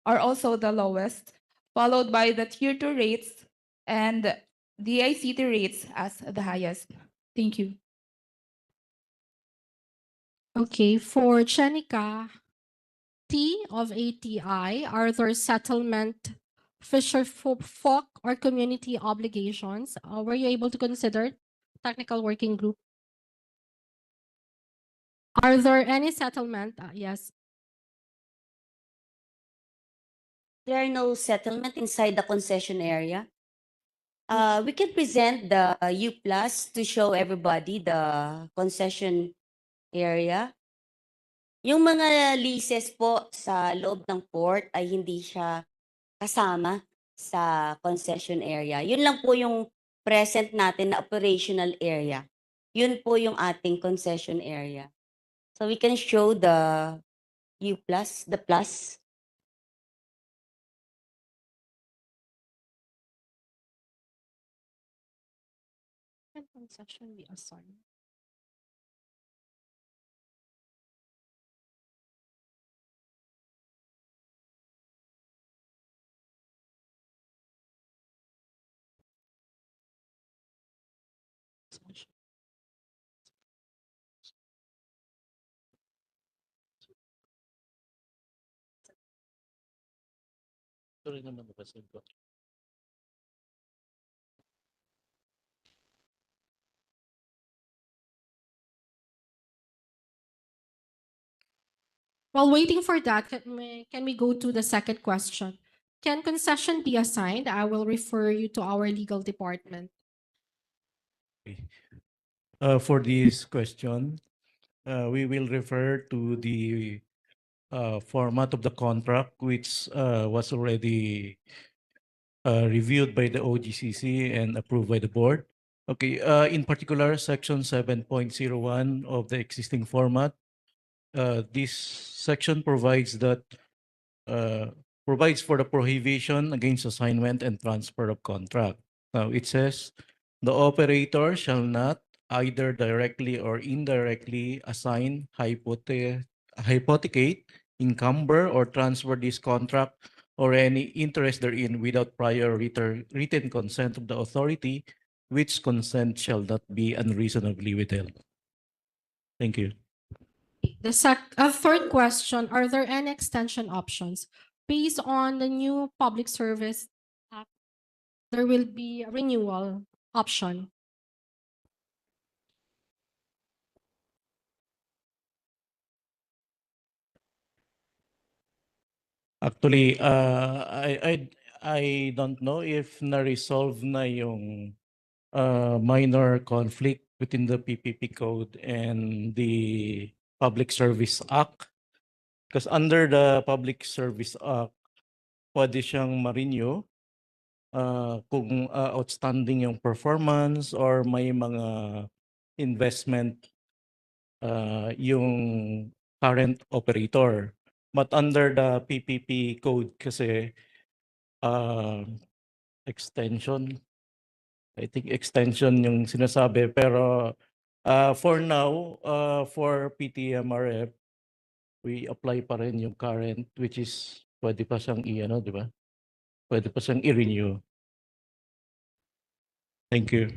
are also the lowest, followed by the Tier 2 rates and the ICT rates as the highest. Thank you. Okay, for Chenica T of ATI, are there settlement fisher folk or community obligations? Were you able to consider technical working group? Are there any settlement? Yes. There are no settlement inside the concession area. We can present the U Plus to show everybody the concession area. Yung mga leases po sa loob ng port ay hindi siya kasama sa concession area. Yun lang po yung present natin na operational area. Yun po yung ating concession area. So we can show the U plus, the plus. Concession be assigned. While waiting for that, can we go to the second question? Can concession be assigned? I will refer you to our legal department. For this question, we will refer to the format of the contract, which was already reviewed by the OGCC and approved by the board. Okay, in particular, Section 7.01 of the existing format, this section provides that provides for the prohibition against assignment and transfer of contract. Now, it says the operator shall not either directly or indirectly assign, hypothecate, encumber, or transfer this contract or any interest therein without prior written consent of the authority, which consent shall not be unreasonably withheld. Thank you. The third question, are there any extension options? Based on the new Public Service Act, there will be a renewal option. Actually, I don't know if na-resolve na yung minor conflict within the PPP code and the Public Service Act. Because under the Public Service Act, pwede siyang ma-renew kung outstanding yung performance or may mga investment yung current operator. But under the PPP code kasi extension, I think extension yung sinasabi, pero for now, for PTMRF, we apply pa rin yung current, which is pwede pa siyang i-ano, di ba? Pwede pa siyang i-renew. Thank you.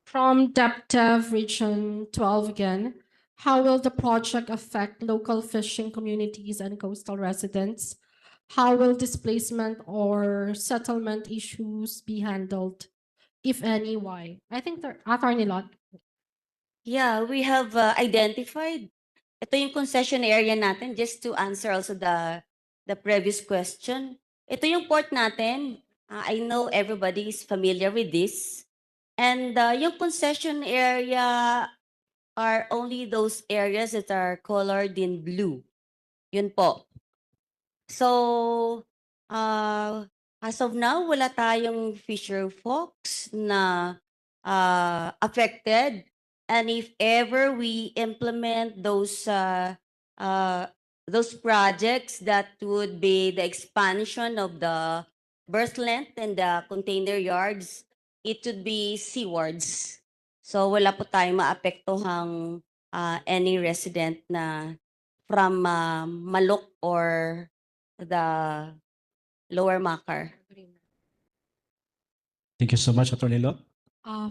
From DepDev Region 12 again, how will the project affect local fishing communities and coastal residents? How will displacement or settlement issues be handled, if any, why? I think Attorney Lot. Yeah, we have identified. Ito yung concession area natin, just to answer also the previous question. Ito yung port natin. I know everybody is familiar with this. And yung concession area are only those areas that are colored in blue. Yun po. So, as of now, wala tayong fisher folks na affected. And if ever we implement those projects, that would be the expansion of the berth length and the container yards, it would be seawards. So wala po tayong maapektuhang any resident na from Malok or the Lower Makar. Thank you so much, Attorney Lot.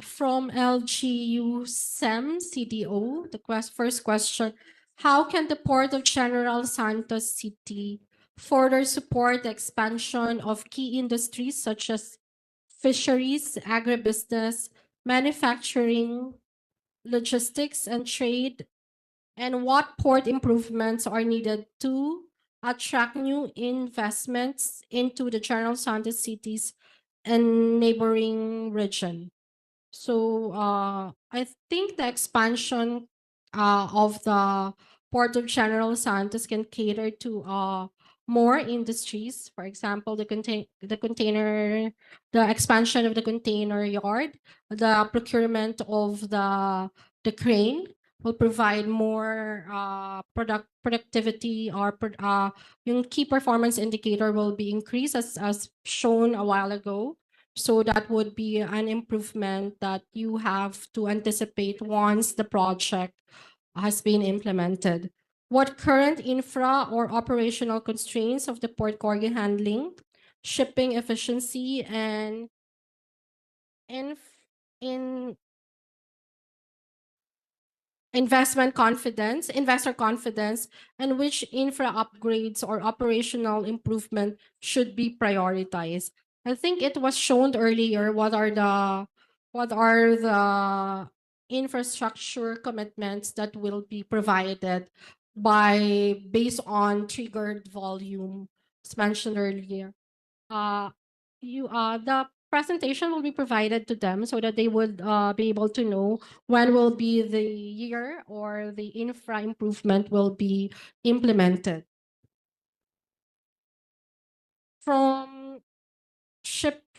From LGU SEM CDO, the first question, how can the Port of General Santos City further support the expansion of key industries such as fisheries, agribusiness, manufacturing, logistics, and trade? And what port improvements are needed to attract new investments into the General Santos cities and neighboring region? So I think the expansion of the Port of General Santos can cater to more industries. For example, the expansion of the container yard, the procurement of the crane will provide more productivity, or yung key performance indicator will be increased as shown a while ago. So that would be an improvement that you have to anticipate once the project has been implemented. What current infra or operational constraints of the port cargo handling, shipping efficiency, and in investor confidence, and which infra upgrades or operational improvement should be prioritized. I think it was shown earlier what are the infrastructure commitments that will be provided based on triggered volume as mentioned earlier. The presentation will be provided to them so that they would be able to know when will be the year or the infra improvement will be implemented. From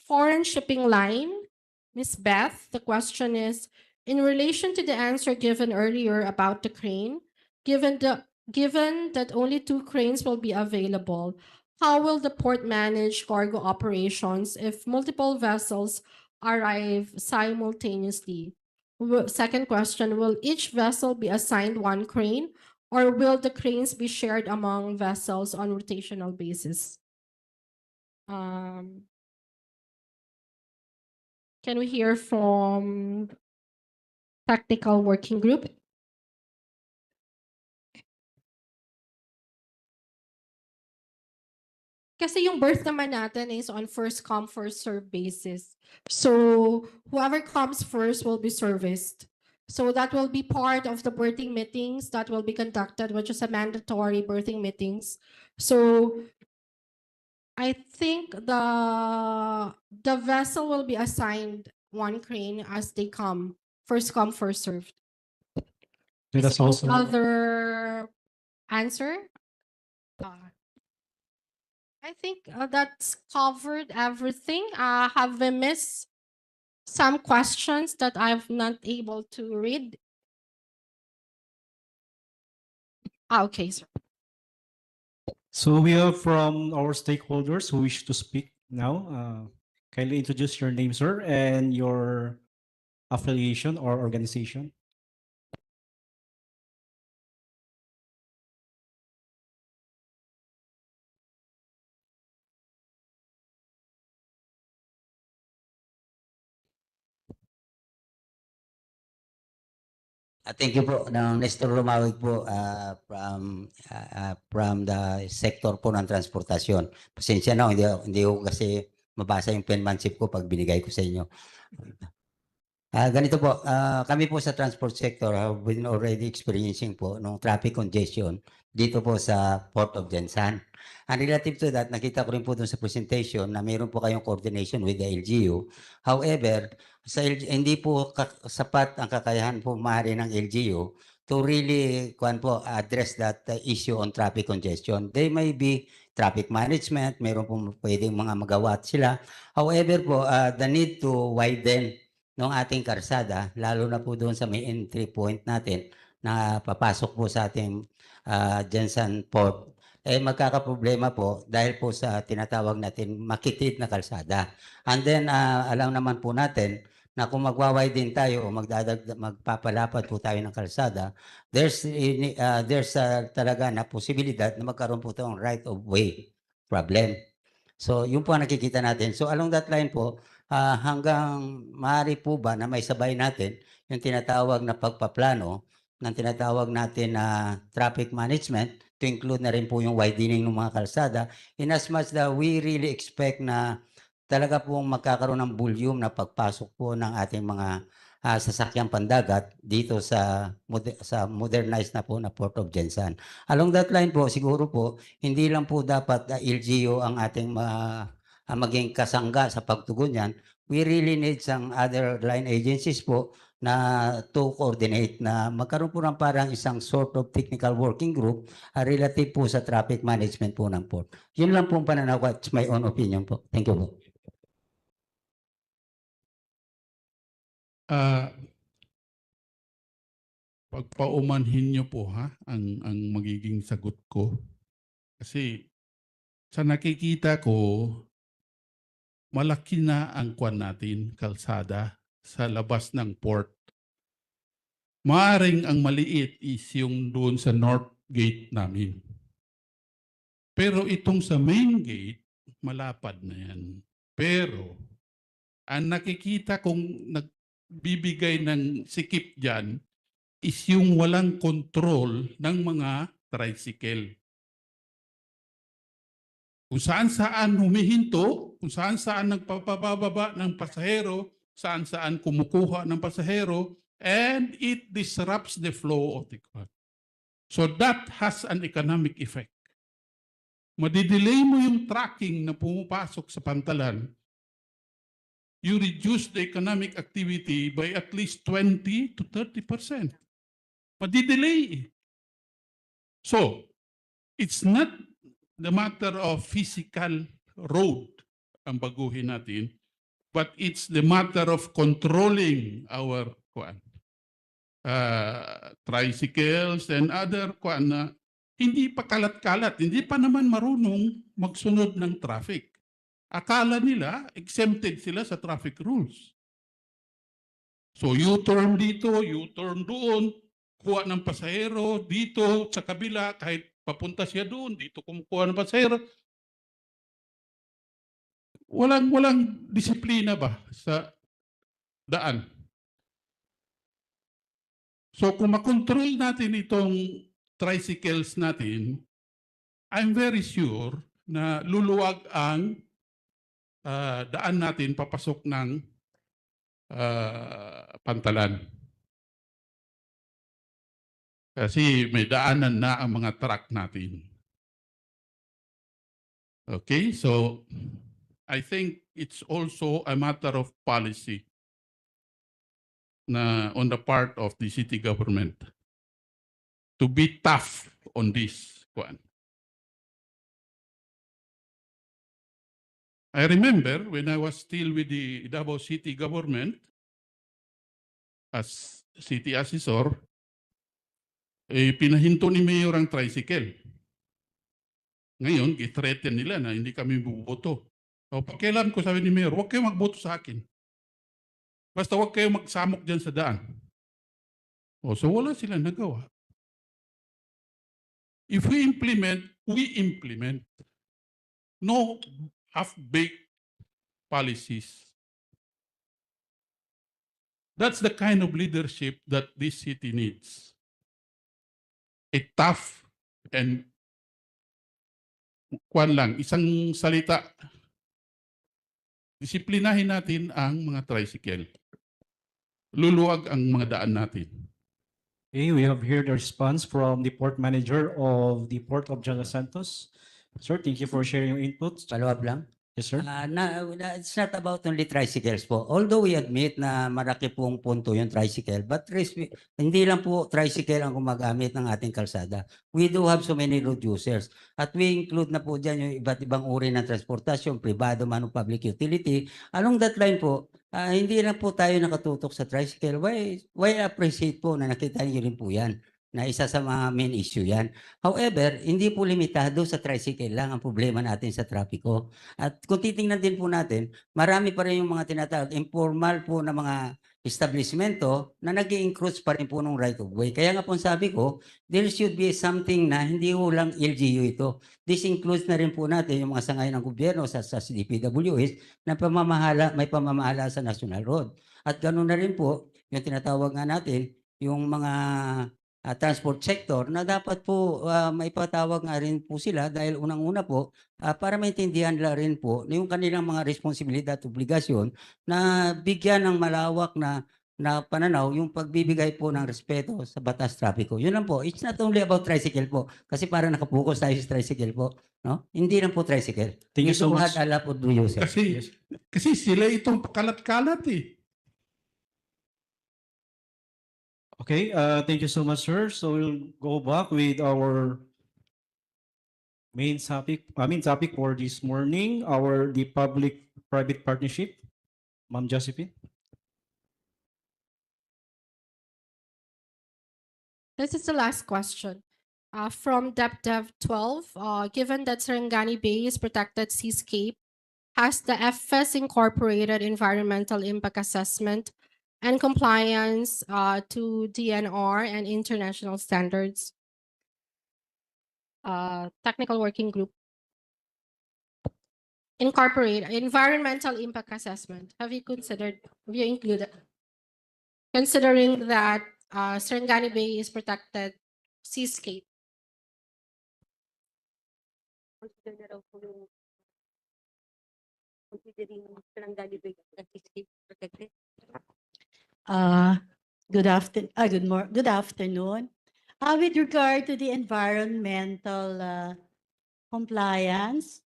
foreign shipping line, Miss Beth, the question is, in relation to the answer given earlier about the crane, given that only 2 cranes will be available, how will the port manage cargo operations if multiple vessels arrive simultaneously? Second question, will each vessel be assigned 1 crane, or will the cranes be shared among vessels on rotational basis? Can we hear from Tactical Working Group? Kasi yung berth naman natin is on first come, first serve basis. So whoever comes first will be serviced. So that will be part of the berthing meetings that will be conducted, which is a mandatory berthing meetings. So I think the vessel will be assigned 1 crane as they come, first served. Let us also Other answer? I think that's covered everything. Have we missed some questions that I'm not able to read? Okay, sir. So we have from our stakeholders who wish to speak now. Kindly introduce your name, sir, and your affiliation or organization. Thank you po. Nestor Lumawig po from the sector po ng transportasyon. Pasensya na, hindi ko kasi mabasa yung penmanship ko pag binigay ko sa inyo. Ganito po, kami po sa transport sector have been already experiencing po nung traffic congestion dito po sa Port of Gensan. And relative to that, nakita ko rin po dun sa presentation na mayroon po kayong coordination with the LGU. However, hindi po sapat ang kakayahan po maaari ng LGU to really address that issue on traffic congestion. They may be traffic management, mayroon po pwedeng mga magawa sila. However po, the need to widen ng ating karsada, lalo na po doon sa may entry point natin na papasok po sa ating Gensan Port, magkakaproblema po dahil po sa tinatawag natin makitid na kalsada. And then, alam naman po natin na kung magwawiden tayo o magpapalapad po tayo ng kalsada, there's talaga na posibilidad na magkaroon po itong right of way problem. So, yun po ang nakikita natin. So, along that line po, hanggang maaari po ba na may sabay natin yung tinatawag na pagpaplano ng tinatawag natin na traffic management to include na rin po yung widening ng mga kalsada in as much that we really expect na talaga pong magkakaroon ng volume na pagpasok po ng ating mga sasakyang pandagat dito sa modernized na po na Port of Gensan. Along that line po, siguro po, hindi lang po dapat LGU ang ating maging kasangga sa pagtugon yan. We really need some other line agencies po na to coordinate na magkaroon po ng parang isang sort of technical working group relative po sa traffic management po ng port. Yun lang po ang pananaw ko. It's my own opinion po. Thank you po. Pagpaumanhin niyo po ang magiging sagot ko. Kasi sa nakikita ko, malaki na ang kwan natin, kalsada, sa labas ng port. Maaring ang maliit is yung doon sa north gate namin. Pero itong sa main gate, malapad na yan. Pero, ang nakikita kong nagbibigay ng sikip dyan is yung walang control ng mga tricycle. Kung saan-saan humihinto, kung saan-saan nagpapababa ng pasahero, saan-saan kumukuha ng pasahero, and it disrupts the flow of the car. So that has an economic effect. Madidelay mo yung tracking na pumapasok sa pantalan, you reduce the economic activity by at least 20 to 30%. Madidelay. So, it's not the matter of physical road ang baguhin natin, but it's the matter of controlling our tricycles and other na hindi pa kalat-kalat, hindi pa naman marunong magsunod ng traffic. Akala nila exempted sila sa traffic rules. So U-turn dito, U-turn doon, kuha ng pasahero dito sa kabila, kahit papunta siya doon, dito kumukuha ng pasahero. Walang disiplina ba sa daan? So kung makontrol natin itong tricycles natin, I'm very sure na luluwag ang daan natin papasok ng pantalan. Kasi may daanan na ang mga truck natin. Okay, so I think it's also a matter of policy na on the part of the city government to be tough on this one. I remember when I was still with the Davao City government as city assessor, pinahinto ni Mayor ang tricycle. Ngayon, i-threaten nila na hindi kami buboto. O pakialam ko, sabi ni Mayor, huwag kayo magboto sa akin. Basta huwag kayo magsamok dyan sa daan. O so wala silang nagawa. If we implement, we implement. No half-baked policies. That's the kind of leadership that this city needs. A tough and isang salita. Disiplinahin natin ang mga tricycle. Luluwag ang mga daan natin. Okay, we have heard a response from the port manager of the Port of General Santos. Sir, thank you for sharing your inputs. Follow-up lang. Yes, sir. It's not about only tricycles po. Although we admit na maraki pong punto yung tricycle, but hindi lang po tricycle ang gumagamit ng ating kalsada. We do have so many road users. At we include na po dyan yung iba't ibang uri ng transportasyon, privado man o public utility. Along that line po, hindi lang po tayo nakatutok sa tricycle. Why appreciate po na nakita niyo rin po yan? Na isa sa mga main issue yan. However, hindi po limitado sa tricycle lang ang problema natin sa trapiko. At kung titingnan din po natin, marami pa rin yung mga tinatawag informal po na mga establishmento na nag-i-encroach pa rin po ng right of way. Kaya nga po sabi ko, there should be something na hindi po lang LGU ito. This includes na rin po natin yung mga sangay ng gobyerno sa DPWH na may pamamahala sa National Road. At ganoon na rin po, yung tinatawag nga natin, yung mga transport sector na dapat po maipatawag nga rin po sila dahil unang-una po para maintindihan nila rin po yung kanilang mga responsibilidad at obligasyon na bigyan ng malawak na pananaw yung pagbibigay po ng respeto sa batas trapiko. Yun lang po. It's not only about tricycle po kasi para nakapokus tayo sa tricycle po. No? Hindi lang po tricycle. Thank you so much. Kasi sila itong kalat-kalat eh. Okay, thank you so much, sir. So we'll go back with our main topic for this morning, the public-private partnership. Ma'am Josephine. This is the last question. From DepDev 12, given that Sarangani Bay is protected seascape, has the FS incorporated environmental impact assessment and compliance to DNR and international standards? Technical Working Group. Incorporate environmental impact assessment. Have you included? Considering that Sarangani Bay is protected seascape. Uh, good afternoon. With regard to the environmental compliance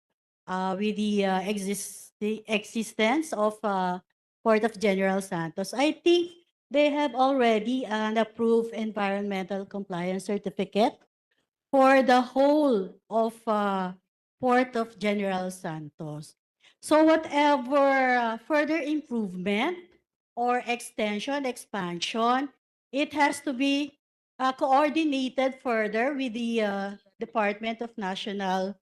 with the existence of Port of General Santos, I think they have already an approved environmental compliance certificate for the whole of Port of General Santos. So whatever further improvement or extension, expansion, it has to be coordinated further with the Department of National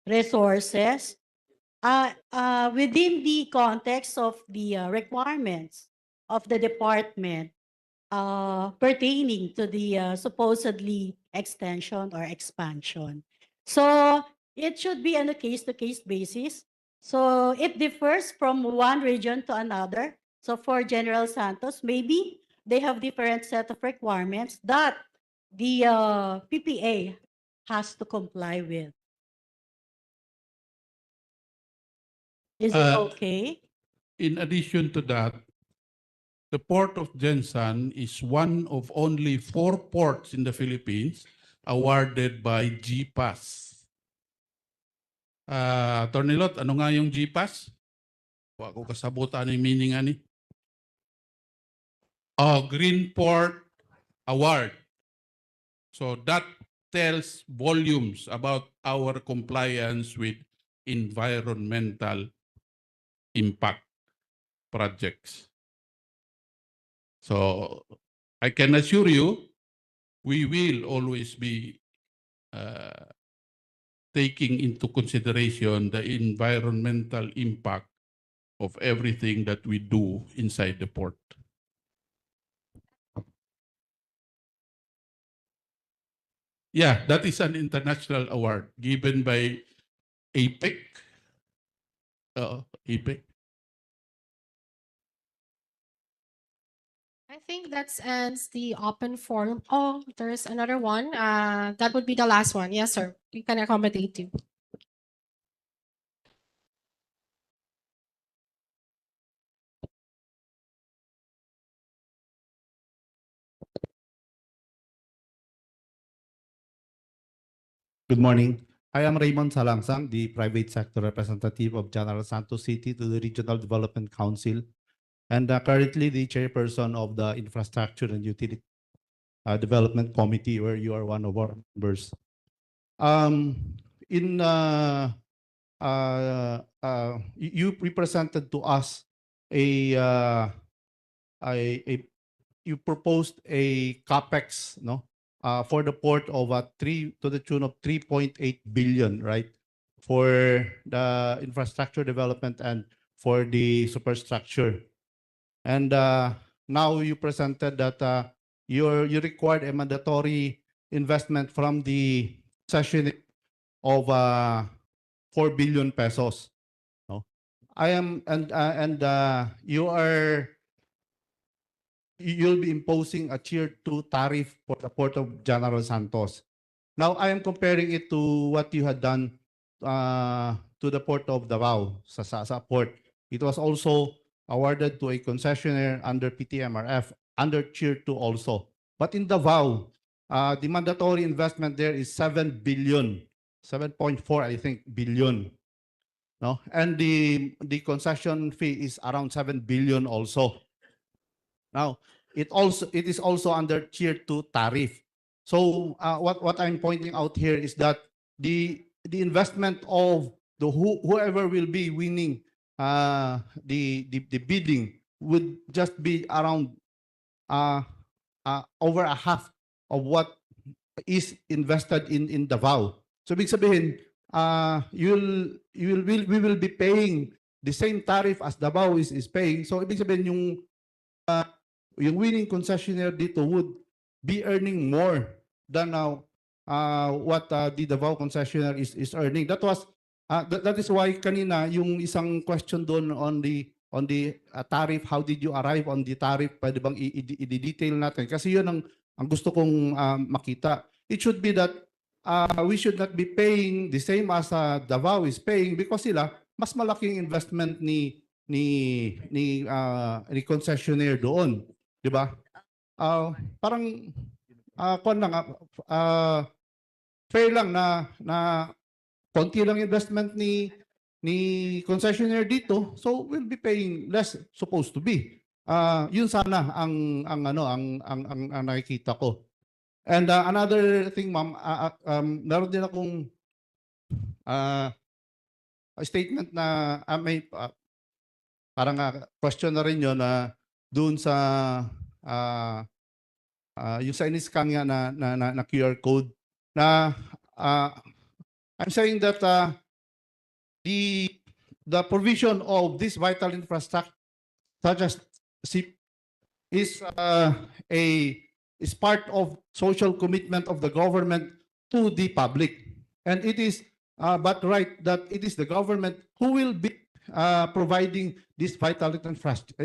Resources within the context of the requirements of the department pertaining to the supposedly extension or expansion. So it should be on a case-to-case basis. So it differs from one region to another. So for General Santos, maybe they have different set of requirements that the PPA has to comply with. Is it okay? In addition to that, the Port of Jensan is one of only 4 ports in the Philippines awarded by GPAS. Attorney Lot, ano nga yung GPAS? Wa ko kasabutan ang meaning ani. Green Port Award. So that tells volumes about our compliance with environmental impact projects. So I can assure you, we will always be taking into consideration the environmental impact of everything that we do inside the port. Yeah, that is an international award given by APEC. APEC. I think that ends the open forum. Oh, there's another one. That would be the last one. Yes, sir. We can accommodate you. Good morning. I am Raymond Salangsang, the private sector representative of General Santos City to the Regional Development Council, and currently the chairperson of the Infrastructure and Utility Development Committee, where you are one of our members. You represented to us you proposed a capex, no? For the port of to the tune of 3.8 billion, right? For the infrastructure development and for the superstructure. And now you presented that you required a mandatory investment from the session of 4 billion pesos. No? You'll be imposing a tier 2 tariff for the Port of General Santos. Now, I am comparing it to what you had done to the Port of Davao, sa port. It was also awarded to a concessionaire under PTMRF, under tier 2 also. But in Davao, the mandatory investment there is 7 billion, 7.4, I think, billion. No? And the concession fee is around 7 billion also. Now, it is also under tier 2 tariff. So what I'm pointing out here is that the investment of whoever will be winning the bidding would just be around over a half of what is invested in Davao. So ibig sabihin, we will be paying the same tariff as Davao is paying. So ibig sabihin yung winning concessionaire dito would be earning more than what the Davao concessionaire is earning. That is why kanina yung isang question doon on the tariff. How did you arrive on the tariff? Pwede bang i-detail natin? Kasi yun ang gusto kong makita. It should be that we should not be paying the same as Davao is paying because sila mas malaking investment ni concessionaire doon, 'di ba? Parang kuwan lang fair lang na konti lang investment ni concessionaire dito, so we'll be paying less supposed to be. Yun sana ang nakikita ko. And another thing, ma'am, meron din akong statement na may parang question na rin yun na doon sa yung sa in-scan nga na QR code na I'm saying that the provision of this vital infrastructure such as SIP is part of social commitment of the government to the public, and it is but right that it is the government who will be providing this vital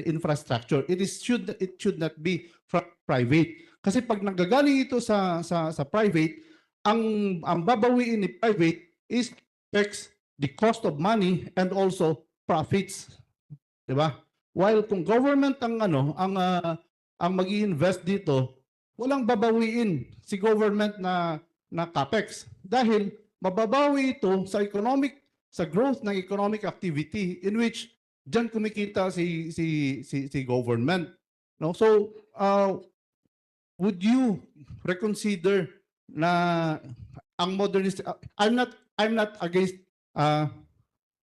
infrastructure. It should not be from private. Kasi pag nanggagaling ito sa private, ang babawiin ni private is the cost of money and also profits, 'di ba? While kung government ang mag-i-invest dito, walang babawiin si government na capex dahil mababawi ito sa growth ng economic activity in which diyan kumikita si government. No? So would you reconsider na ang modernization? I'm not against a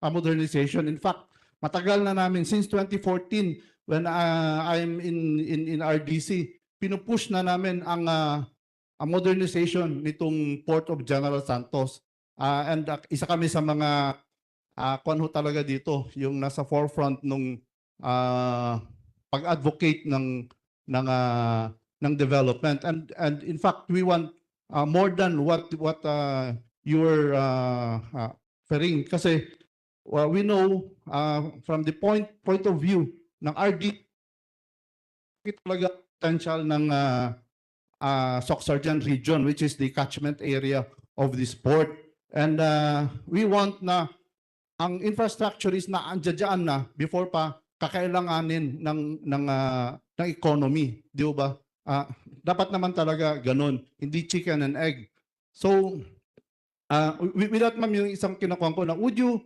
modernization. In fact, matagal na namin since 2014 when I'm in RDC, pinupush na namin ang modernization nitong Port of General Santos. And isa kami sa mga kuwan ho talaga dito, yung nasa forefront nung pag-advocate ng development. And in fact, we want more than what you were referring, kasi we know from the point of view ng RD talaga potential ng SOCSARGEN region, which is the catchment area of this port. And we want na ang infrastructure is na andyan na before pa kakailanganin ng economy, di ba? Dapat naman talaga ganun, hindi chicken and egg. So with that, ma'am, yung isang kinukuha ko na, would you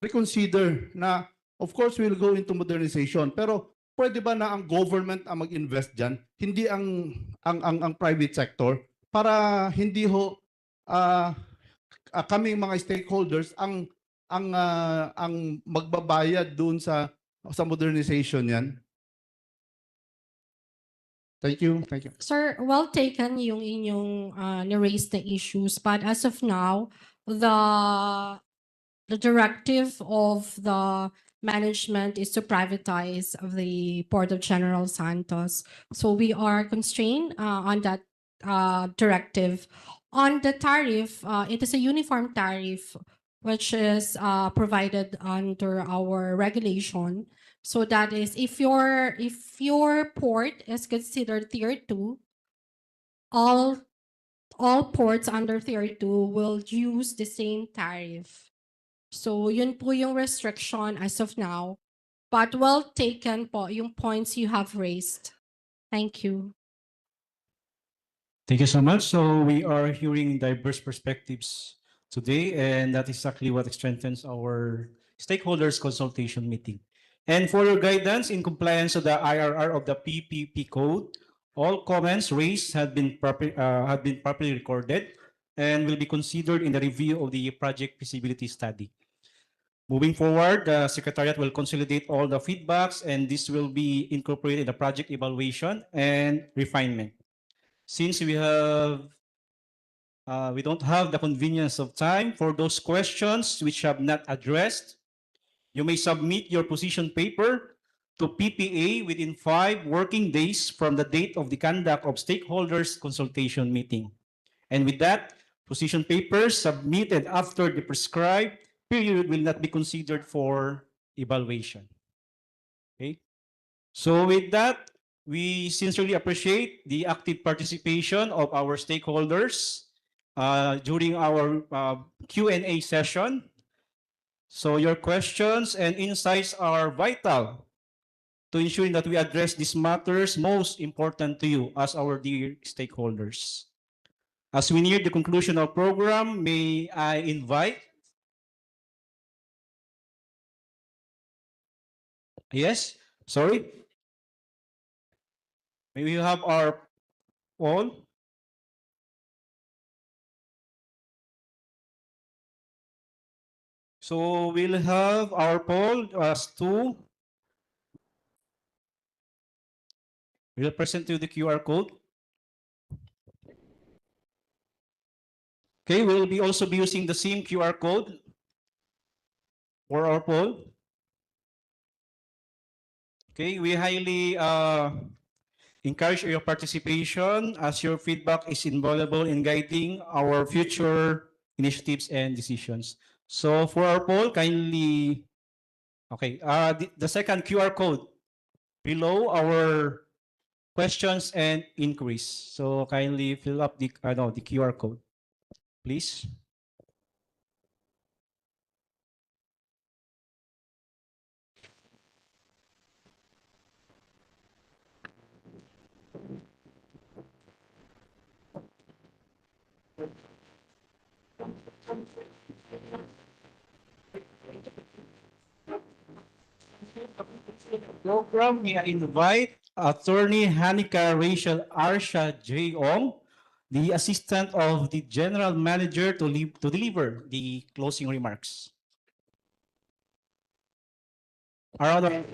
reconsider na, of course, we'll go into modernization, pero pwede ba na ang government ang mag-invest dyan, hindi ang private sector, para hindi ho kami mga stakeholders ang magbabayad doon sa modernization yan? Thank you. Thank you. Sir, well taken yung inyong na-raise the issues, but as of now, the directive of the management is to privatize the Port of General Santos. So we are constrained on that directive. On the tariff, it is a uniform tariff which is provided under our regulation. So that is, if your port is considered tier 2, all ports under tier 2 will use the same tariff. So yun po yung restriction as of now. But well taken po yung points you have raised. Thank you. Thank you so much. So we are hearing diverse perspectives today, and that is exactly what strengthens our stakeholders consultation meeting. And for your guidance in compliance with the IRR of the PPP code, all comments raised have been properly recorded and will be considered in the review of the project feasibility study. Moving forward, the Secretariat will consolidate all the feedbacks, and this will be incorporated in the project evaluation and refinement. Since we don't have the convenience of time for those questions which have not addressed, you may submit your position paper to PPA within 5 working days from the date of the conduct of stakeholders consultation meeting. And with that, position papers submitted after the prescribed period will not be considered for evaluation. Okay. So with that, we sincerely appreciate the active participation of our stakeholders during our Q&A session. So your questions and insights are vital to ensuring that we address these matters most important to you as our dear stakeholders. As we near the conclusion of program, may I invite. Yes, sorry. May we have our poll? So we'll have our poll as to. We'll present you the QR code. Okay, we'll be also be using the same QR code for our poll. Okay, we highly encourage your participation as your feedback is invaluable in guiding our future initiatives and decisions. So for our poll, kindly, okay, the second QR code below our questions and inquiries. So kindly fill up the QR code, please. Program, we invite Attorney Hanika Rachel Arsha J. Ong, the Assistant of the General Manager, to deliver the closing remarks. Around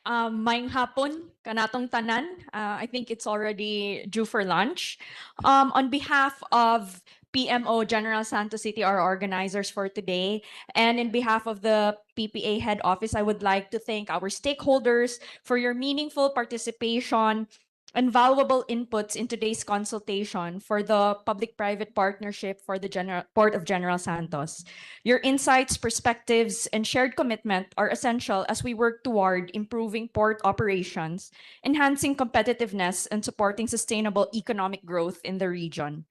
Maayong hapon, kanatong tanan. I think it's already due for lunch. On behalf of PMO General Santos City, our organizers for today, and in behalf of the PPA head office, I would like to thank our stakeholders for your meaningful participation and valuable inputs in today's consultation for the public-private partnership for the Port of General Santos. Your insights, perspectives, and shared commitment are essential as we work toward improving port operations, enhancing competitiveness, and supporting sustainable economic growth in the region.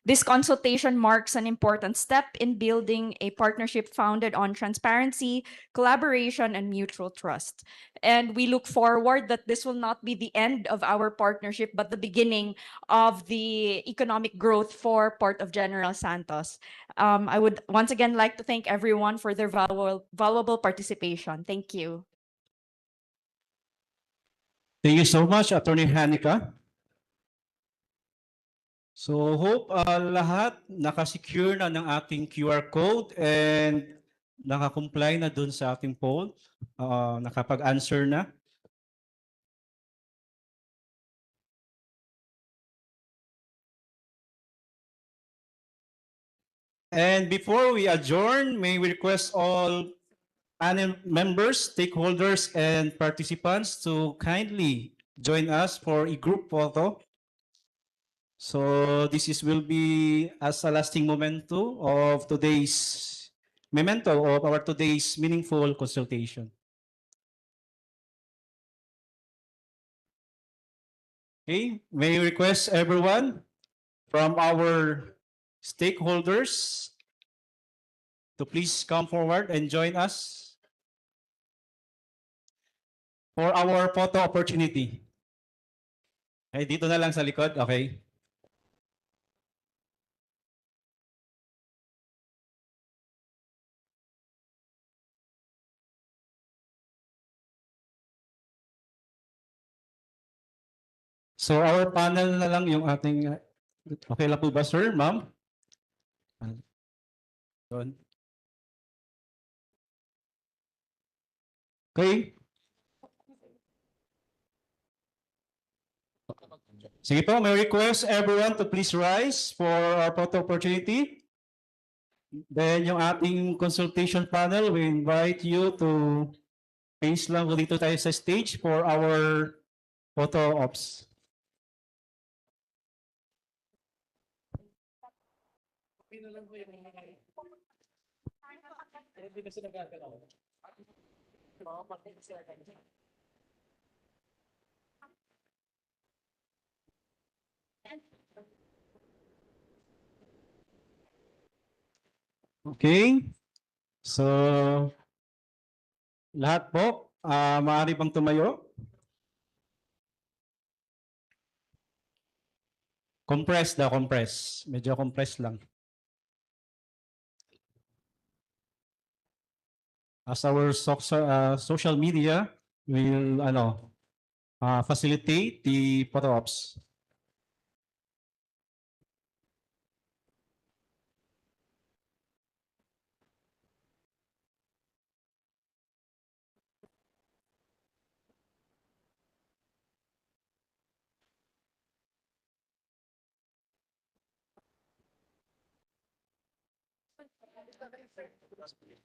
This consultation marks an important step in building a partnership founded on transparency, collaboration, and mutual trust. And we look forward that this will not be the end of our partnership, but the beginning of the economic growth for Port of General Santos. I would once again like to thank everyone for their valuable participation. Thank you. Thank you so much, Attorney Hanika. So hope lahat nakasecure na ng ating QR code and nakakomply na dun sa ating poll, nakapag-answer na. And before we adjourn, may we request all panel members, stakeholders, and participants to kindly join us for a group photo. So this will be as a lasting memento of today's meaningful consultation. Okay, may we request everyone from our stakeholders to please come forward and join us for our photo opportunity. Okay, dito na lang sa likod, okay? So our panel na lang yung ating, okay lang po ba sir, ma'am? Okay. Sige po, may request everyone to please rise for our photo opportunity. Then yung ating consultation panel, we invite you to face lang dito tayo sa stage for our photo ops. Okay. So, lahat po, maaari pang tumayo. Compress daw, compress. Medyo compress lang. As our social media will facilitate the photo ops.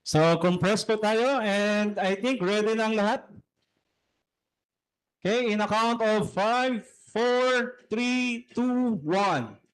So, compress po tayo and I think ready na ang lahat. Okay, in a count of 5, 4, 3, 2, 1.